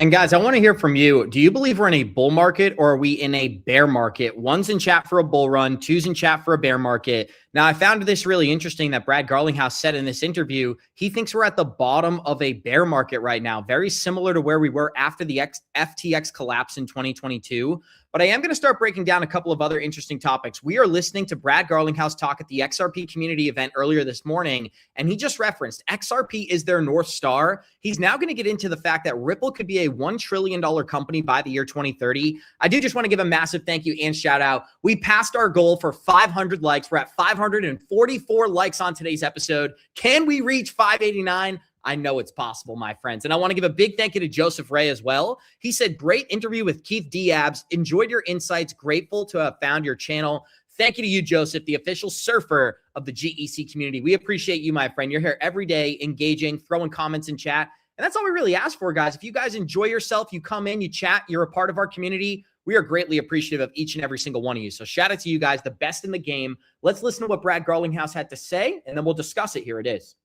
And guys, I want to hear from you. Do you believe we're in a bull market, or are we in a bear market? One's in chat for a bull run, two's in chat for a bear market. Now, I found this really interesting that Brad Garlinghouse said in this interview, he thinks we're at the bottom of a bear market right now, very similar to where we were after the FTX collapse in 2022. but I am going to start breaking down a couple of other interesting topics. We are listening to Brad Garlinghouse talk at the XRP community event earlier this morning, and he just referenced XRP is their North Star. He's now going to get into the fact that Ripple could be a $1 trillion company by the year 2030. I do just want to give a massive thank you and shout out. We passed our goal for 500 likes. We're at 544 likes on today's episode. Can we reach 589? I know it's possible, my friends. And I want to give a big thank you to Joseph Ray as well. He said, great interview with Keith Diabs. Enjoyed your insights. Grateful to have found your channel. Thank you to you, Joseph, the official surfer of the GEC community. We appreciate you, my friend. You're here every day, engaging, throwing comments in chat. And that's all we really ask for, guys. If you guys enjoy yourself, you come in, you chat, you're a part of our community. We are greatly appreciative of each and every single one of you. So shout out to you guys, the best in the game. Let's listen to what Brad Garlinghouse had to say, and then we'll discuss it. Here it is.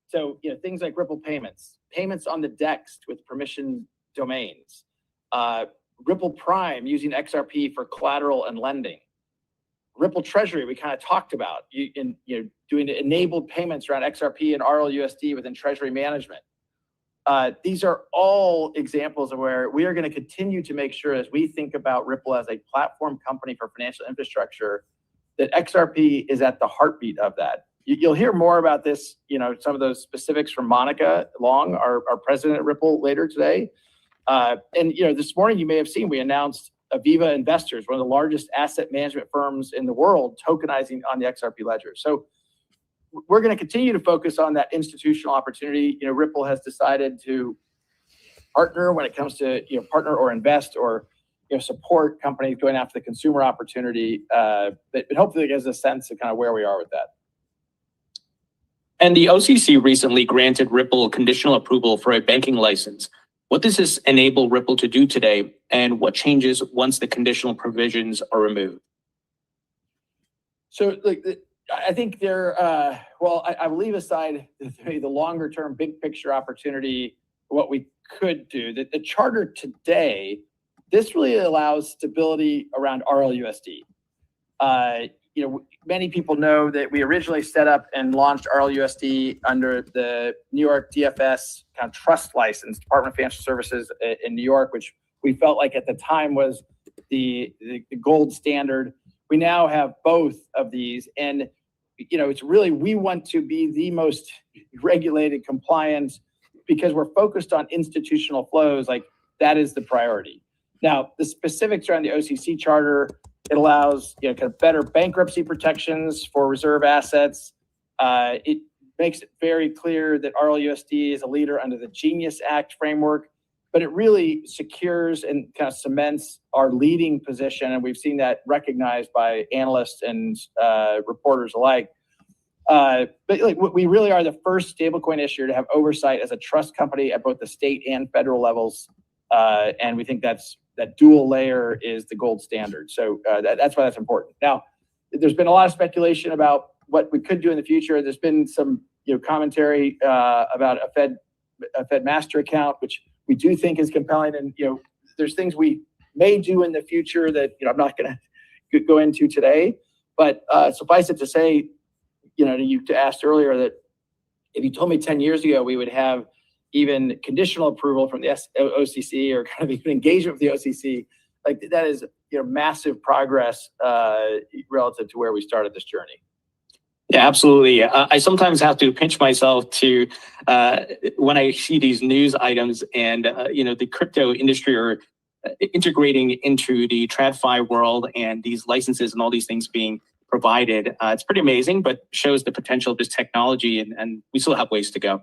So, things like Ripple payments on the DEX with permission domains, Ripple Prime using XRP for collateral and lending, Ripple Treasury we kind of talked about, doing enabled payments around XRP and RLUSD within Treasury management. These are all examples of where we are going to continue to make sure, as we think about Ripple as a platform company for financial infrastructure, that XRP is at the heartbeat of that. You'll hear more about this, some of those specifics from Monica Long, our president at Ripple, later today. This morning you may have seen we announced Aviva Investors, one of the largest asset management firms in the world, tokenizing on the XRP ledger. So we're going to continue to focus on that institutional opportunity. Ripple has decided to partner when it comes to partner or invest or support companies going after the consumer opportunity. But hopefully it gives a sense of kind of where we are with that. And the OCC recently granted Ripple conditional approval for a banking license. What does this enable Ripple to do today, and what changes once the conditional provisions are removed? So, I think I will leave aside the longer term, big picture opportunity, what we could do. The charter today, this really allows stability around RLUSD. Many people know that we originally set up and launched RLUSD under the New York DFS kind of trust license, Department of Financial Services in New York, which we felt like at the time was the gold standard. We now have both of these, and it's really, we want to be the most regulated, compliant, because we're focused on institutional flows. Like, that is the priority. Now, the specifics around the OCC charter, it allows kind of better bankruptcy protections for reserve assets. It makes it very clear that RLUSD is a leader under the Genius Act framework, but it really secures and kind of cements our leading position, and we've seen that recognized by analysts and reporters alike. But we really are the first stablecoin issuer to have oversight as a trust company at both the state and federal levels, and we think that dual layer is the gold standard. So that's why that's important. Now, there's been a lot of speculation about what we could do in the future. There's been some commentary about a Fed master account, which we do think is compelling. And there's things we may do in the future that I'm not going to go into today. But suffice it to say, you asked earlier that if you told me 10 years ago we would have even conditional approval from the OCC or kind of even engagement with the OCC, like that is massive progress relative to where we started this journey. Yeah, absolutely. I sometimes have to pinch myself to when I see these news items and the crypto industry are integrating into the TradFi world and these licenses and all these things being provided. It's pretty amazing, but shows the potential of this technology, and we still have ways to go.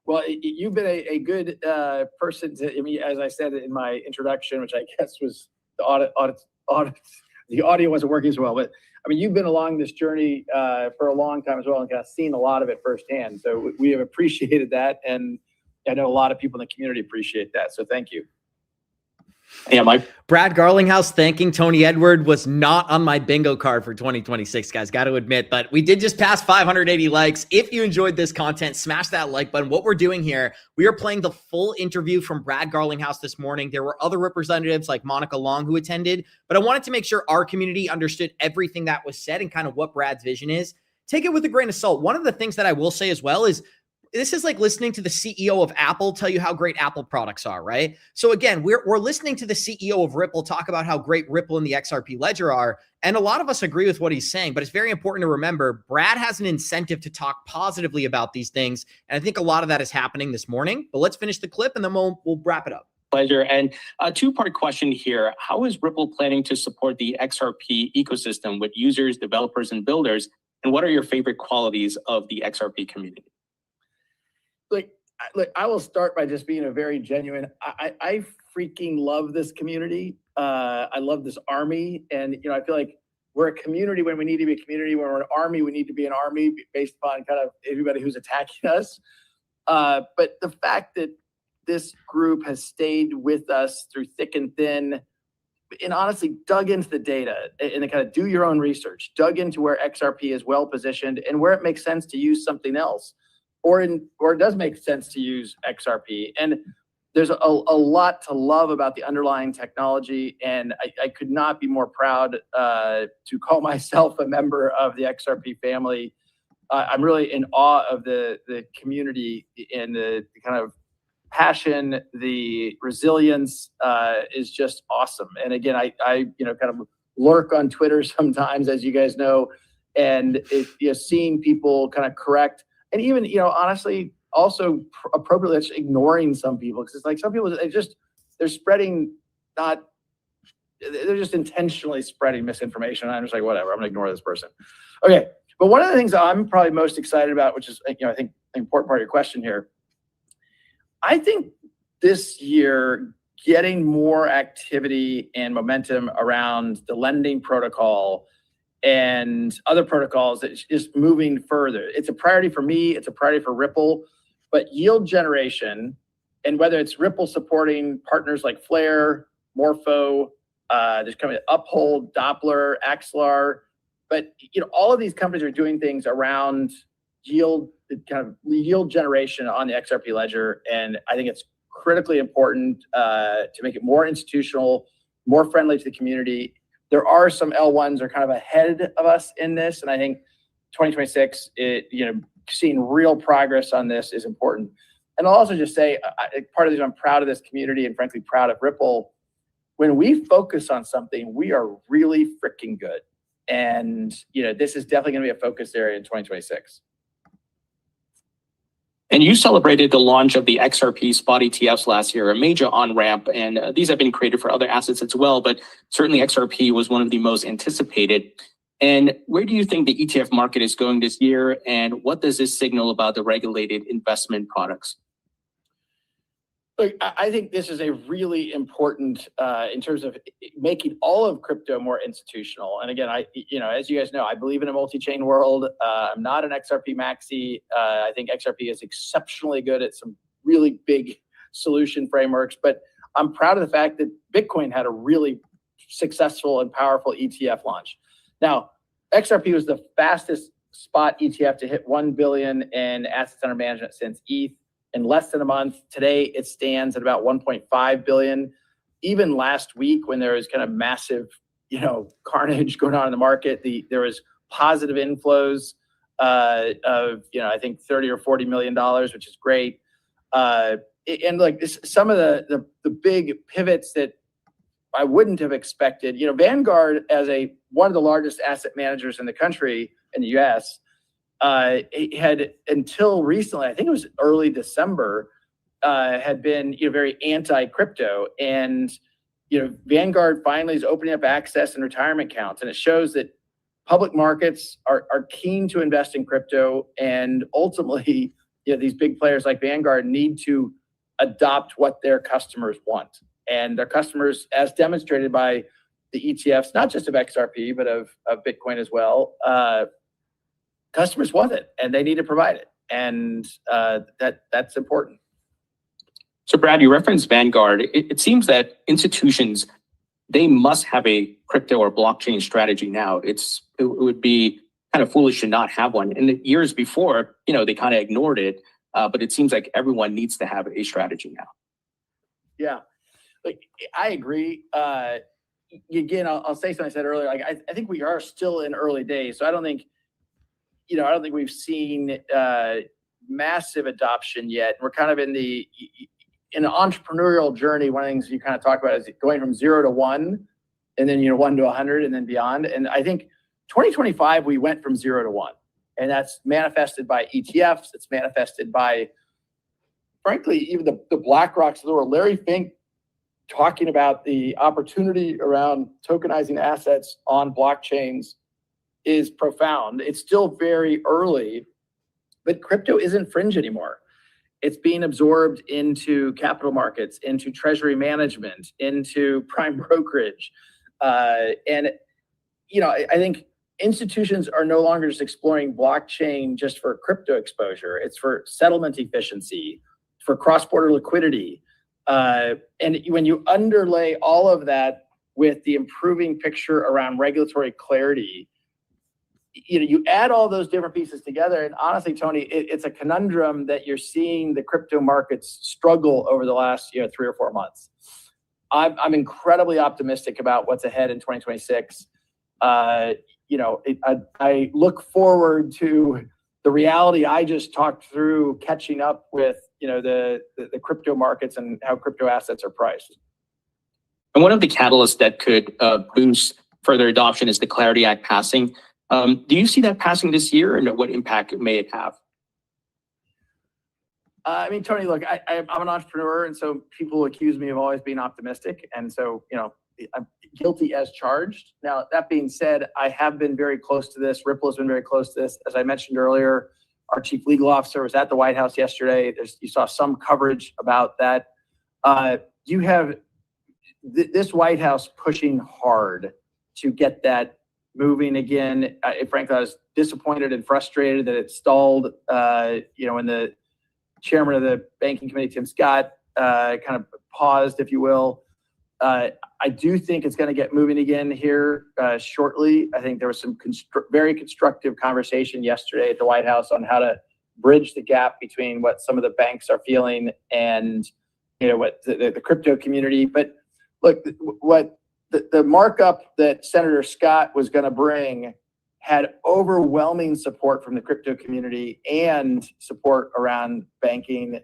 Well, you've been a good person to, as I said in my introduction, which I guess was the the audio wasn't working so well, but you've been along this journey for a long time as well and kind of seen a lot of it firsthand. So we have appreciated that, and I know a lot of people in the community appreciate that. So thank you. Yeah, Mike. Brad Garlinghouse thanking Tony Edward was not on my bingo card for 2026, guys. Got to admit, but we did just pass 580 likes. If you enjoyed this content, smash that like button. What we're doing here, we are playing the full interview from Brad Garlinghouse this morning. There were other representatives like Monica Long who attended, but I wanted to make sure our community understood everything that was said and kind of what Brad's vision is. Take it with a grain of salt. One of the things that I will say as well is this is like listening to the CEO of Apple tell you how great Apple products are, right? So again, we're listening to the CEO of Ripple talk about how great Ripple and the XRP ledger are. And a lot of us agree with what he's saying, but it's very important to remember Brad has an incentive to talk positively about these things. And I think a lot of that is happening this morning, but let's finish the clip and then we'll wrap it up. Pleasure. And a two-part question here. How is Ripple planning to support the XRP ecosystem with users, developers, and builders? And what are your favorite qualities of the XRP community? Look, I will start by just being a very genuine. I freaking love this community. I love this army, and I feel like we're a community when we need to be a community. When we're an army, we need to be an army based upon kind of everybody who's attacking us. But the fact that this group has stayed with us through thick and thin, and honestly dug into the data and kind of do your own research, dug into where XRP is well positioned and where it makes sense to use something else, or it does make sense to use XRP. And there's a lot to love about the underlying technology, and I could not be more proud to call myself a member of the XRP family. I'm really in awe of the community and the kind of passion, the resilience is just awesome. And again, I kind of lurk on Twitter sometimes, as you guys know, and seeing people kind of correct, and even honestly also appropriately just ignoring some people, because it's like some people they're spreading they're just intentionally spreading misinformation. I'm just like, whatever, I'm gonna ignore this person. Okay, but one of the things I'm probably most excited about, which is I think an important part of your question here, I think this year, getting more activity and momentum around the lending protocol and other protocols that's just moving further. It's a priority for me. It's a priority for Ripple. But yield generation, and whether it's Ripple supporting partners like Flare, Morpho, there's coming Uphold, Doppler, Axelar, but all of these companies are doing things around yield generation on the XRP ledger, and I think it's critically important to make it more institutional, more friendly to the community. There are some L1s are kind of ahead of us in this, and I think 2026, seeing real progress on this is important. And I'll also just say, part of the reason I'm proud of this community and frankly proud of Ripple, when we focus on something, we are really freaking good. And this is definitely going to be a focus area in 2026. And you celebrated the launch of the XRP spot ETFs last year, a major on-ramp, and these have been created for other assets as well, but certainly XRP was one of the most anticipated. And where do you think the ETF market is going this year, and what does this signal about the regulated investment products? Look, I think this is a really important in terms of making all of crypto more institutional. And again, as you guys know, I believe in a multi-chain world. I'm not an XRP maxi. I think XRP is exceptionally good at some really big solution frameworks. But I'm proud of the fact that Bitcoin had a really successful and powerful ETF launch. Now, XRP was the fastest spot ETF to hit 1 billion in assets under management since ETH. In less than a month. Today, it stands at about 1.5 billion. Even last week, when there was kind of massive, carnage going on in the market, there was positive inflows of, I think $30 or $40 million, which is great. And like some of the big pivots that I wouldn't have expected. Vanguard, as one of the largest asset managers in the country, in the U.S., it had until recently, I think it was early December, had been very anti-crypto, and Vanguard finally is opening up access and retirement accounts, and it shows that public markets are keen to invest in crypto, and ultimately, these big players like Vanguard need to adopt what their customers want, and their customers, as demonstrated by the ETFs, not just of XRP but of Bitcoin as well. Customers want it, and they need to provide it, and that's important. So, Brad, you referenced Vanguard. It seems that institutions, they must have a crypto or blockchain strategy now. It would be kind of foolish to not have one. In the years before, they kind of ignored it, but it seems like everyone needs to have a strategy now. Yeah, I agree. Again, I'll say something I said earlier. I think we are still in early days, so I don't think we've seen massive adoption yet. We're kind of in an entrepreneurial journey. One of the things you kind of talk about is going from 0 to 1, and then 1 to 100, and then beyond. And I think 2025 we went from 0 to 1, and that's manifested by ETFs. It's manifested by, frankly, even the BlackRocks of the world. Larry Fink talking about the opportunity around tokenizing assets on blockchains is profound. It's still very early, but crypto isn't fringe anymore. It's being absorbed into capital markets, into treasury management, into prime brokerage. And I think institutions are no longer just exploring blockchain just for crypto exposure. It's for settlement efficiency, for cross-border liquidity. And when you underlay all of that with the improving picture around regulatory clarity, you add all those different pieces together. And honestly, Tony, it's a conundrum that you're seeing the crypto markets struggle over the last 3 or 4 months. I'm incredibly optimistic about what's ahead in 2026. I look forward to the reality I just talked through, catching up with the crypto markets and how crypto assets are priced. And one of the catalysts that could boost further adoption is the Clarity Act passing. Do you see that passing this year, and what impact may it have? Tony, look, I'm an entrepreneur, and so people accuse me of always being optimistic, and so I'm guilty as charged. Now, that being said, I have been very close to this. Ripple has been very close to this. As I mentioned earlier, our chief legal officer was at the White House yesterday. You saw some coverage about that. You have this White House pushing hard to get that moving again. Frankly, I was disappointed and frustrated that it stalled. When the chairman of the banking committee, Tim Scott, kind of paused, if you will. I do think it's going to get moving again here shortly. I think there was some very constructive conversation yesterday at the White House on how to bridge the gap between what some of the banks are feeling and what the crypto community. But look, what the markup that Senator Scott was going to bring had overwhelming support from the crypto community and support around banking.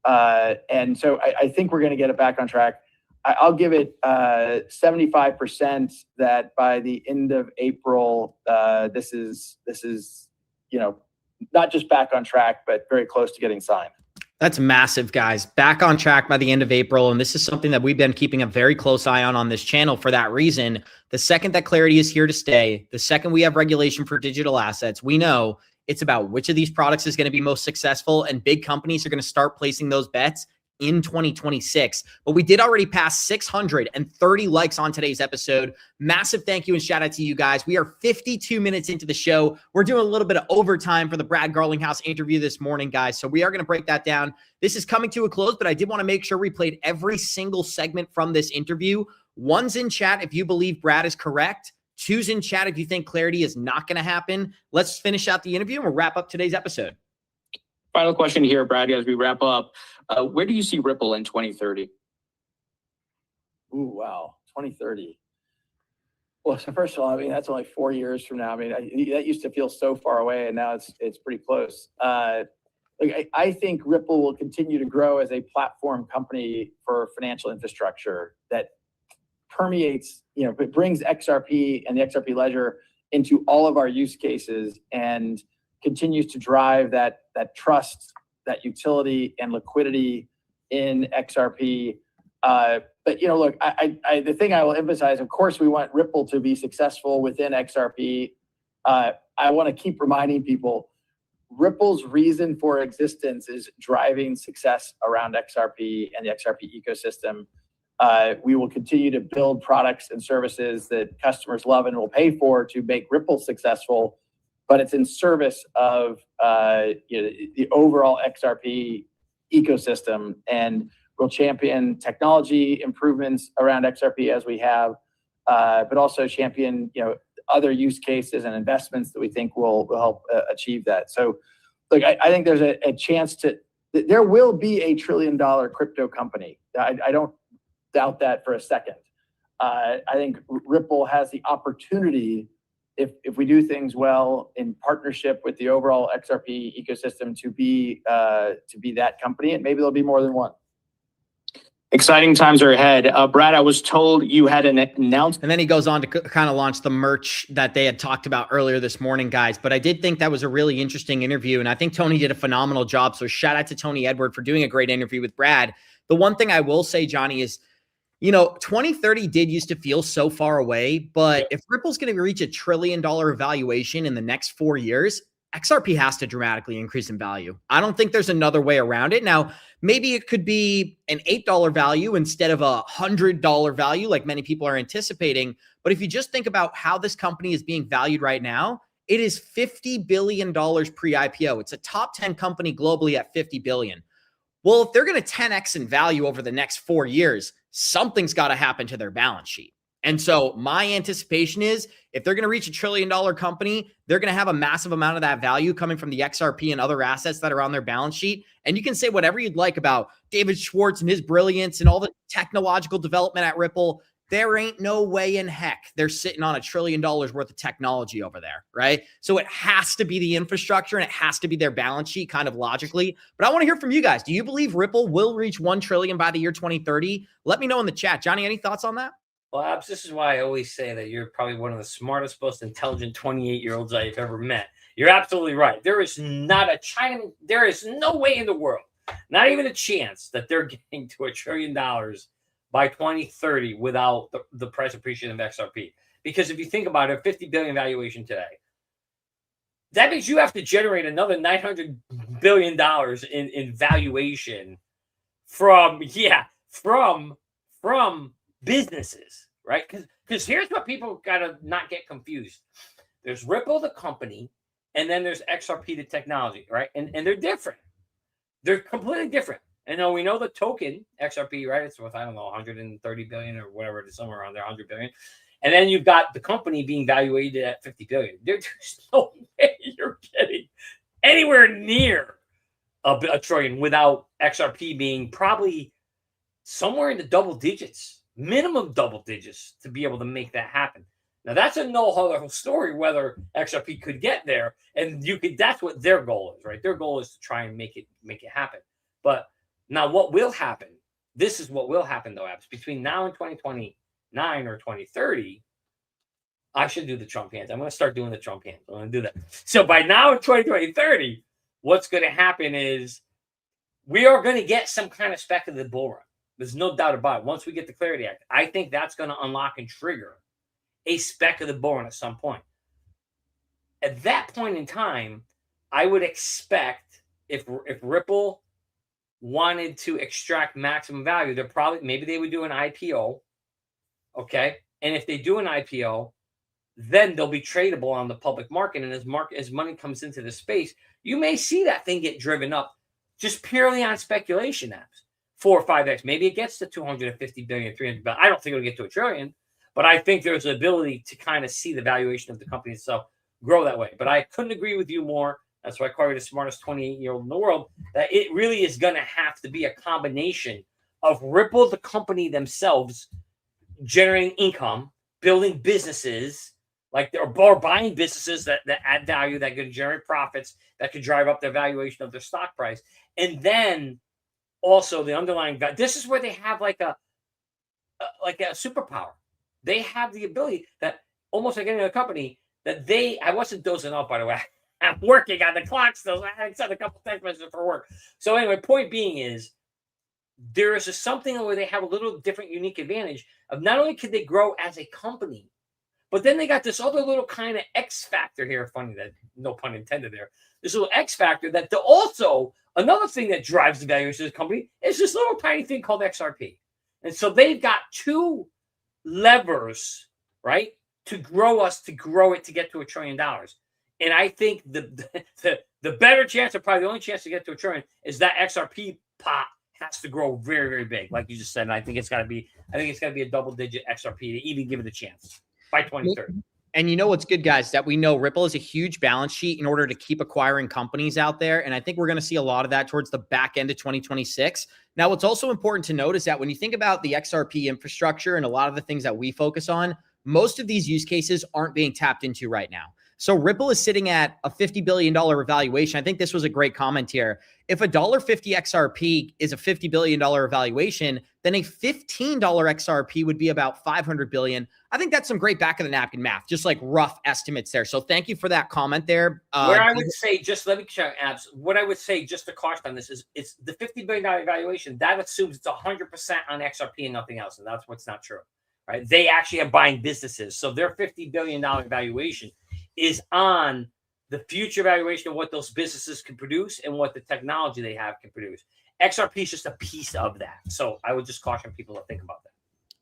And so I think we're going to get it back on track. I'll give it 75% that by the end of April, this is not just back on track, but very close to getting signed. That's massive, guys. Back on track by the end of April. And this is something that we've been keeping a very close eye on this channel for that reason. The second that clarity is here to stay, the second we have regulation for digital assets, we know it's about which of these products is going to be most successful, and big companies are going to start placing those bets in 2026. But we did already pass 630 likes on today's episode. Massive thank you and shout out to you guys. We are 52 minutes into the show. We're doing a little bit of overtime for the Brad Garlinghouse interview this morning, guys. So we are going to break that down. This is coming to a close, but I did want to make sure we played every single segment from this interview. One's in chat if you believe Brad is correct. Two's in chat if you think clarity is not going to happen. Let's finish out the interview and we'll wrap up today's episode. Final question here, Brad, as we wrap up. Where do you see Ripple in 2030? Ooh, wow, 2030. Well, so first of all, that's only 4 years from now. That used to feel so far away, and now it's pretty close. I think Ripple will continue to grow as a platform company for financial infrastructure that permeates, it brings XRP and the XRP ledger into all of our use cases and continues to drive that trust, that utility and liquidity in XRP. But look, the thing I will emphasize, of course, we want Ripple to be successful within XRP. I want to keep reminding people, Ripple's reason for existence is driving success around XRP and the XRP ecosystem. We will continue to build products and services that customers love and will pay for to make Ripple successful, but it's in service of the overall XRP ecosystem, and we'll champion technology improvements around XRP as we have, but also champion other use cases and investments that we think will help achieve that. So, look, I think there's a chance there will be a $1 trillion crypto company. I don't doubt that for a second. I think Ripple has the opportunity if we do things well in partnership with the overall XRP ecosystem to be that company, and maybe there'll be more than one. Exciting times are ahead. Brad, I was told you had an announcement. And then he goes on to kind of launch the merch that they had talked about earlier this morning, guys. But I did think that was a really interesting interview. And I think Tony did a phenomenal job. So shout out to Tony Edward for doing a great interview with Brad. The one thing I will say, Johnny, is, 2030 did used to feel so far away. But if Ripple's going to reach $1 trillion valuation in the next 4 years, XRP has to dramatically increase in value. I don't think there's another way around it. Now, maybe it could be an $8 value instead of a $100 value like many people are anticipating. But if you just think about how this company is being valued right now, it is $50 billion pre-IPO. It's a top 10 company globally at $50 billion. Well, if they're going to 10x in value over the next 4 years, something's got to happen to their balance sheet. And so my anticipation is if they're going to reach $1 trillion company, they're going to have a massive amount of that value coming from the XRP and other assets that are on their balance sheet. And you can say whatever you'd like about David Schwartz and his brilliance and all the technological development at Ripple. There ain't no way in heck they're sitting on $1 trillion worth of technology over there, right? So it has to be the infrastructure and it has to be their balance sheet kind of logically. But I want to hear from you guys. Do you believe Ripple will reach $1 trillion by the year 2030? Let me know in the chat. Johnny, any thoughts on that? Well, Abs, this is why I always say that you're probably one of the smartest, most intelligent 28-year-olds I've ever met. You're absolutely right. There is not a China. There is no way in the world, not even a chance, that they're getting to $1 trillion by 2030 without the price appreciation of XRP. Because if you think about it, $50 billion valuation today, that means you have to generate another $900 billion in valuation from businesses, right? Because here's what people gotta not get confused. There's Ripple, the company, and then there's XRP, the technology, right? And they're different. They're completely different. And we know the token XRP, right? It's worth, I don't know, 130 billion or whatever it is, somewhere around there, 100 billion. And then you've got the company being valuated at 50 billion. There's no way you're getting anywhere near a trillion without XRP being probably somewhere in the double digits, minimum double digits, to be able to make that happen. Now that's a whole story whether XRP could get there, and that's what their goal is, right? Their goal is to try and make it happen. But now what will happen? This is what will happen though, Abs. Between now and 2029 or 2030, I should do the Trump hands. I'm going to start doing the Trump hands. I'm going to do that. So by now in 2030, what's going to happen is we are going to get some kind of speculative bull run. There's no doubt about it. Once we get the Clarity Act, I think that's going to unlock and trigger a speculative bull run at some point. At that point in time, I would expect if Ripple wanted to extract maximum value, maybe they would do an IPO. Okay. And if they do an IPO, then they'll be tradable on the public market. And as money comes into the space, you may see that thing get driven up just purely on speculation apps. 4 or 5x. Maybe it gets to 250 billion, 300 billion. I don't think it'll get to $1 trillion, but I think there's the ability to kind of see the valuation of the company itself grow that way. But I couldn't agree with you more. That's why I call you the smartest 28-year-old in the world, that it really is going to have to be a combination of Ripple, the company themselves, generating income, building businesses, or buying businesses that add value, that can generate profits, that could drive up the valuation of their stock price. And then also the underlying value. This is where they have like a superpower. They have the ability that almost like any other company that I wasn't dozing off, by the way. I'm working on the clock still. I sent a couple text messages for work. So anyway, point being is there is something where they have a little different, unique advantage of not only could they grow as a company, but then they got this other little kind of X factor here. Funny that, no pun intended there. This little X factor that also another thing that drives the valuation of the company is this little tiny thing called XRP. And so they've got two levers, right, to grow it to get to $1 trillion. And I think the better chance, or probably the only chance to get to $1 trillion, is that XRP pot has to grow very, very big, like you just said. And I think it's got to be a double-digit XRP to even give it a chance by 2030. And you know what's good, guys, that we know Ripple is a huge balance sheet in order to keep acquiring companies out there. And I think we're going to see a lot of that towards the back end of 2026. Now, what's also important to note is that when you think about the XRP infrastructure and a lot of the things that we focus on, most of these use cases aren't being tapped into right now. So Ripple is sitting at a $50 billion valuation. I think this was a great comment here. If a $1.50 XRP is a $50 billion valuation, then a $15 XRP would be about 500 billion. I think that's some great back of the napkin math, just like rough estimates there. So thank you for that comment there. Where I would say, just let me check, Abs. What I would say, just to caution on this, is it's the $50 billion valuation. That assumes it's 100% on XRP and nothing else. And that's what's not true, right? They actually are buying businesses. So their $50 billion valuation is on the future valuation of what those businesses can produce and what the technology they have can produce. XRP is just a piece of that. So I would just caution people to think about that.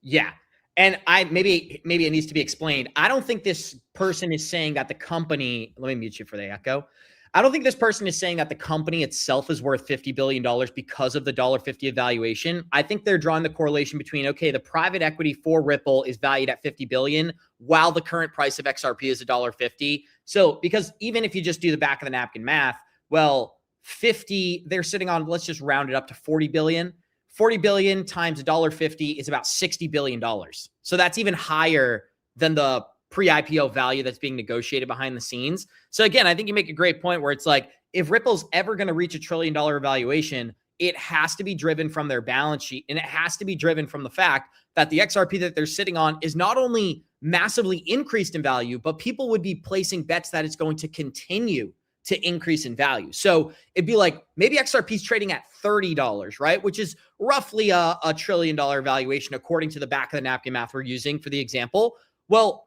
Yeah. And maybe it needs to be explained. I don't think this person is saying that the company, let me mute you for the echo. I don't think this person is saying that the company itself is worth $50 billion because of the $1.50 valuation. I think they're drawing the correlation between, okay, the private equity for Ripple is valued at 50 billion while the current price of XRP is $1.50. So because even if you just do the back of the napkin math, well, 50, they're sitting on, let's just round it up to 40 billion. 40 billion times $1.50 is about $60 billion. So that's even higher than the pre-IPO value that's being negotiated behind the scenes. So again, I think you make a great point where it's like, if Ripple's ever going to reach $1 trillion valuation, it has to be driven from their balance sheet. And it has to be driven from the fact that the XRP that they're sitting on is not only massively increased in value, but people would be placing bets that it's going to continue to increase in value. So it'd be like, maybe XRP is trading at $30, right? Which is roughly a $1 trillion valuation, according to the back of the napkin math we're using for the example. Well,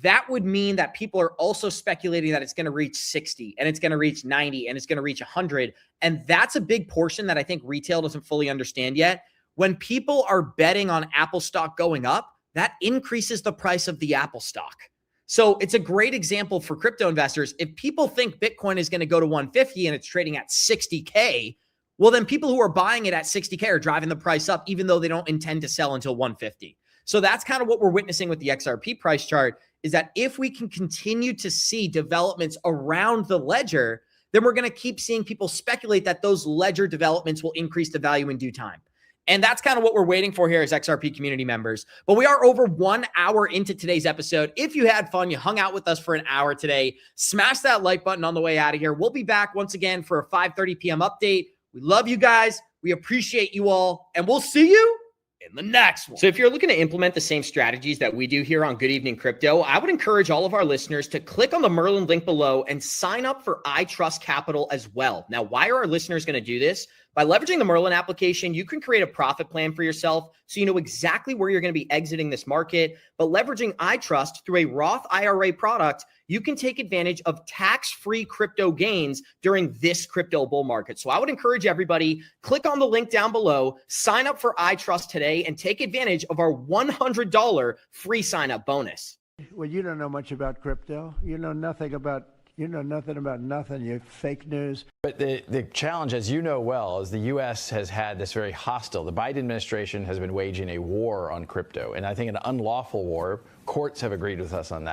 that would mean that people are also speculating that it's going to reach 60 and it's going to reach 90 and it's going to reach 100. And that's a big portion that I think retail doesn't fully understand yet. When people are betting on Apple stock going up, that increases the price of the Apple stock. So it's a great example for crypto investors. If people think Bitcoin is going to go to 150 and it's trading at 60K, well, then people who are buying it at 60K are driving the price up, even though they don't intend to sell until 150. So that's kind of what we're witnessing with the XRP price chart, is that if we can continue to see developments around the ledger, then we're going to keep seeing people speculate that those ledger developments will increase the value in due time. And that's kind of what we're waiting for here as XRP community members. But we are over 1 hour into today's episode. If you had fun, you hung out with us for an hour today, smash that like button on the way out of here. We'll be back once again for a 5:30 p.m. update. We love you guys. We appreciate you all. And we'll see you in the next one. So if you're looking to implement the same strategies that we do here on Good Evening Crypto, I would encourage all of our listeners to click on the Merlin link below and sign up for ITrust Capital as well. Now, why are our listeners going to do this? By leveraging the Merlin application, you can create a profit plan for yourself so you know exactly where you're going to be exiting this market. But leveraging ITrust through a Roth IRA product, you can take advantage of tax-free crypto gains during this crypto bull market. So I would encourage everybody, click on the link down below, sign up for iTrust today, and take advantage of our $100 free sign-up bonus. Well, you don't know much about crypto. You know nothing about nothing. You fake news. But the challenge, as you know well, is the U.S. has had this very hostile. The Biden administration has been waging a war on crypto, and I think an unlawful war. Courts have agreed with us on that.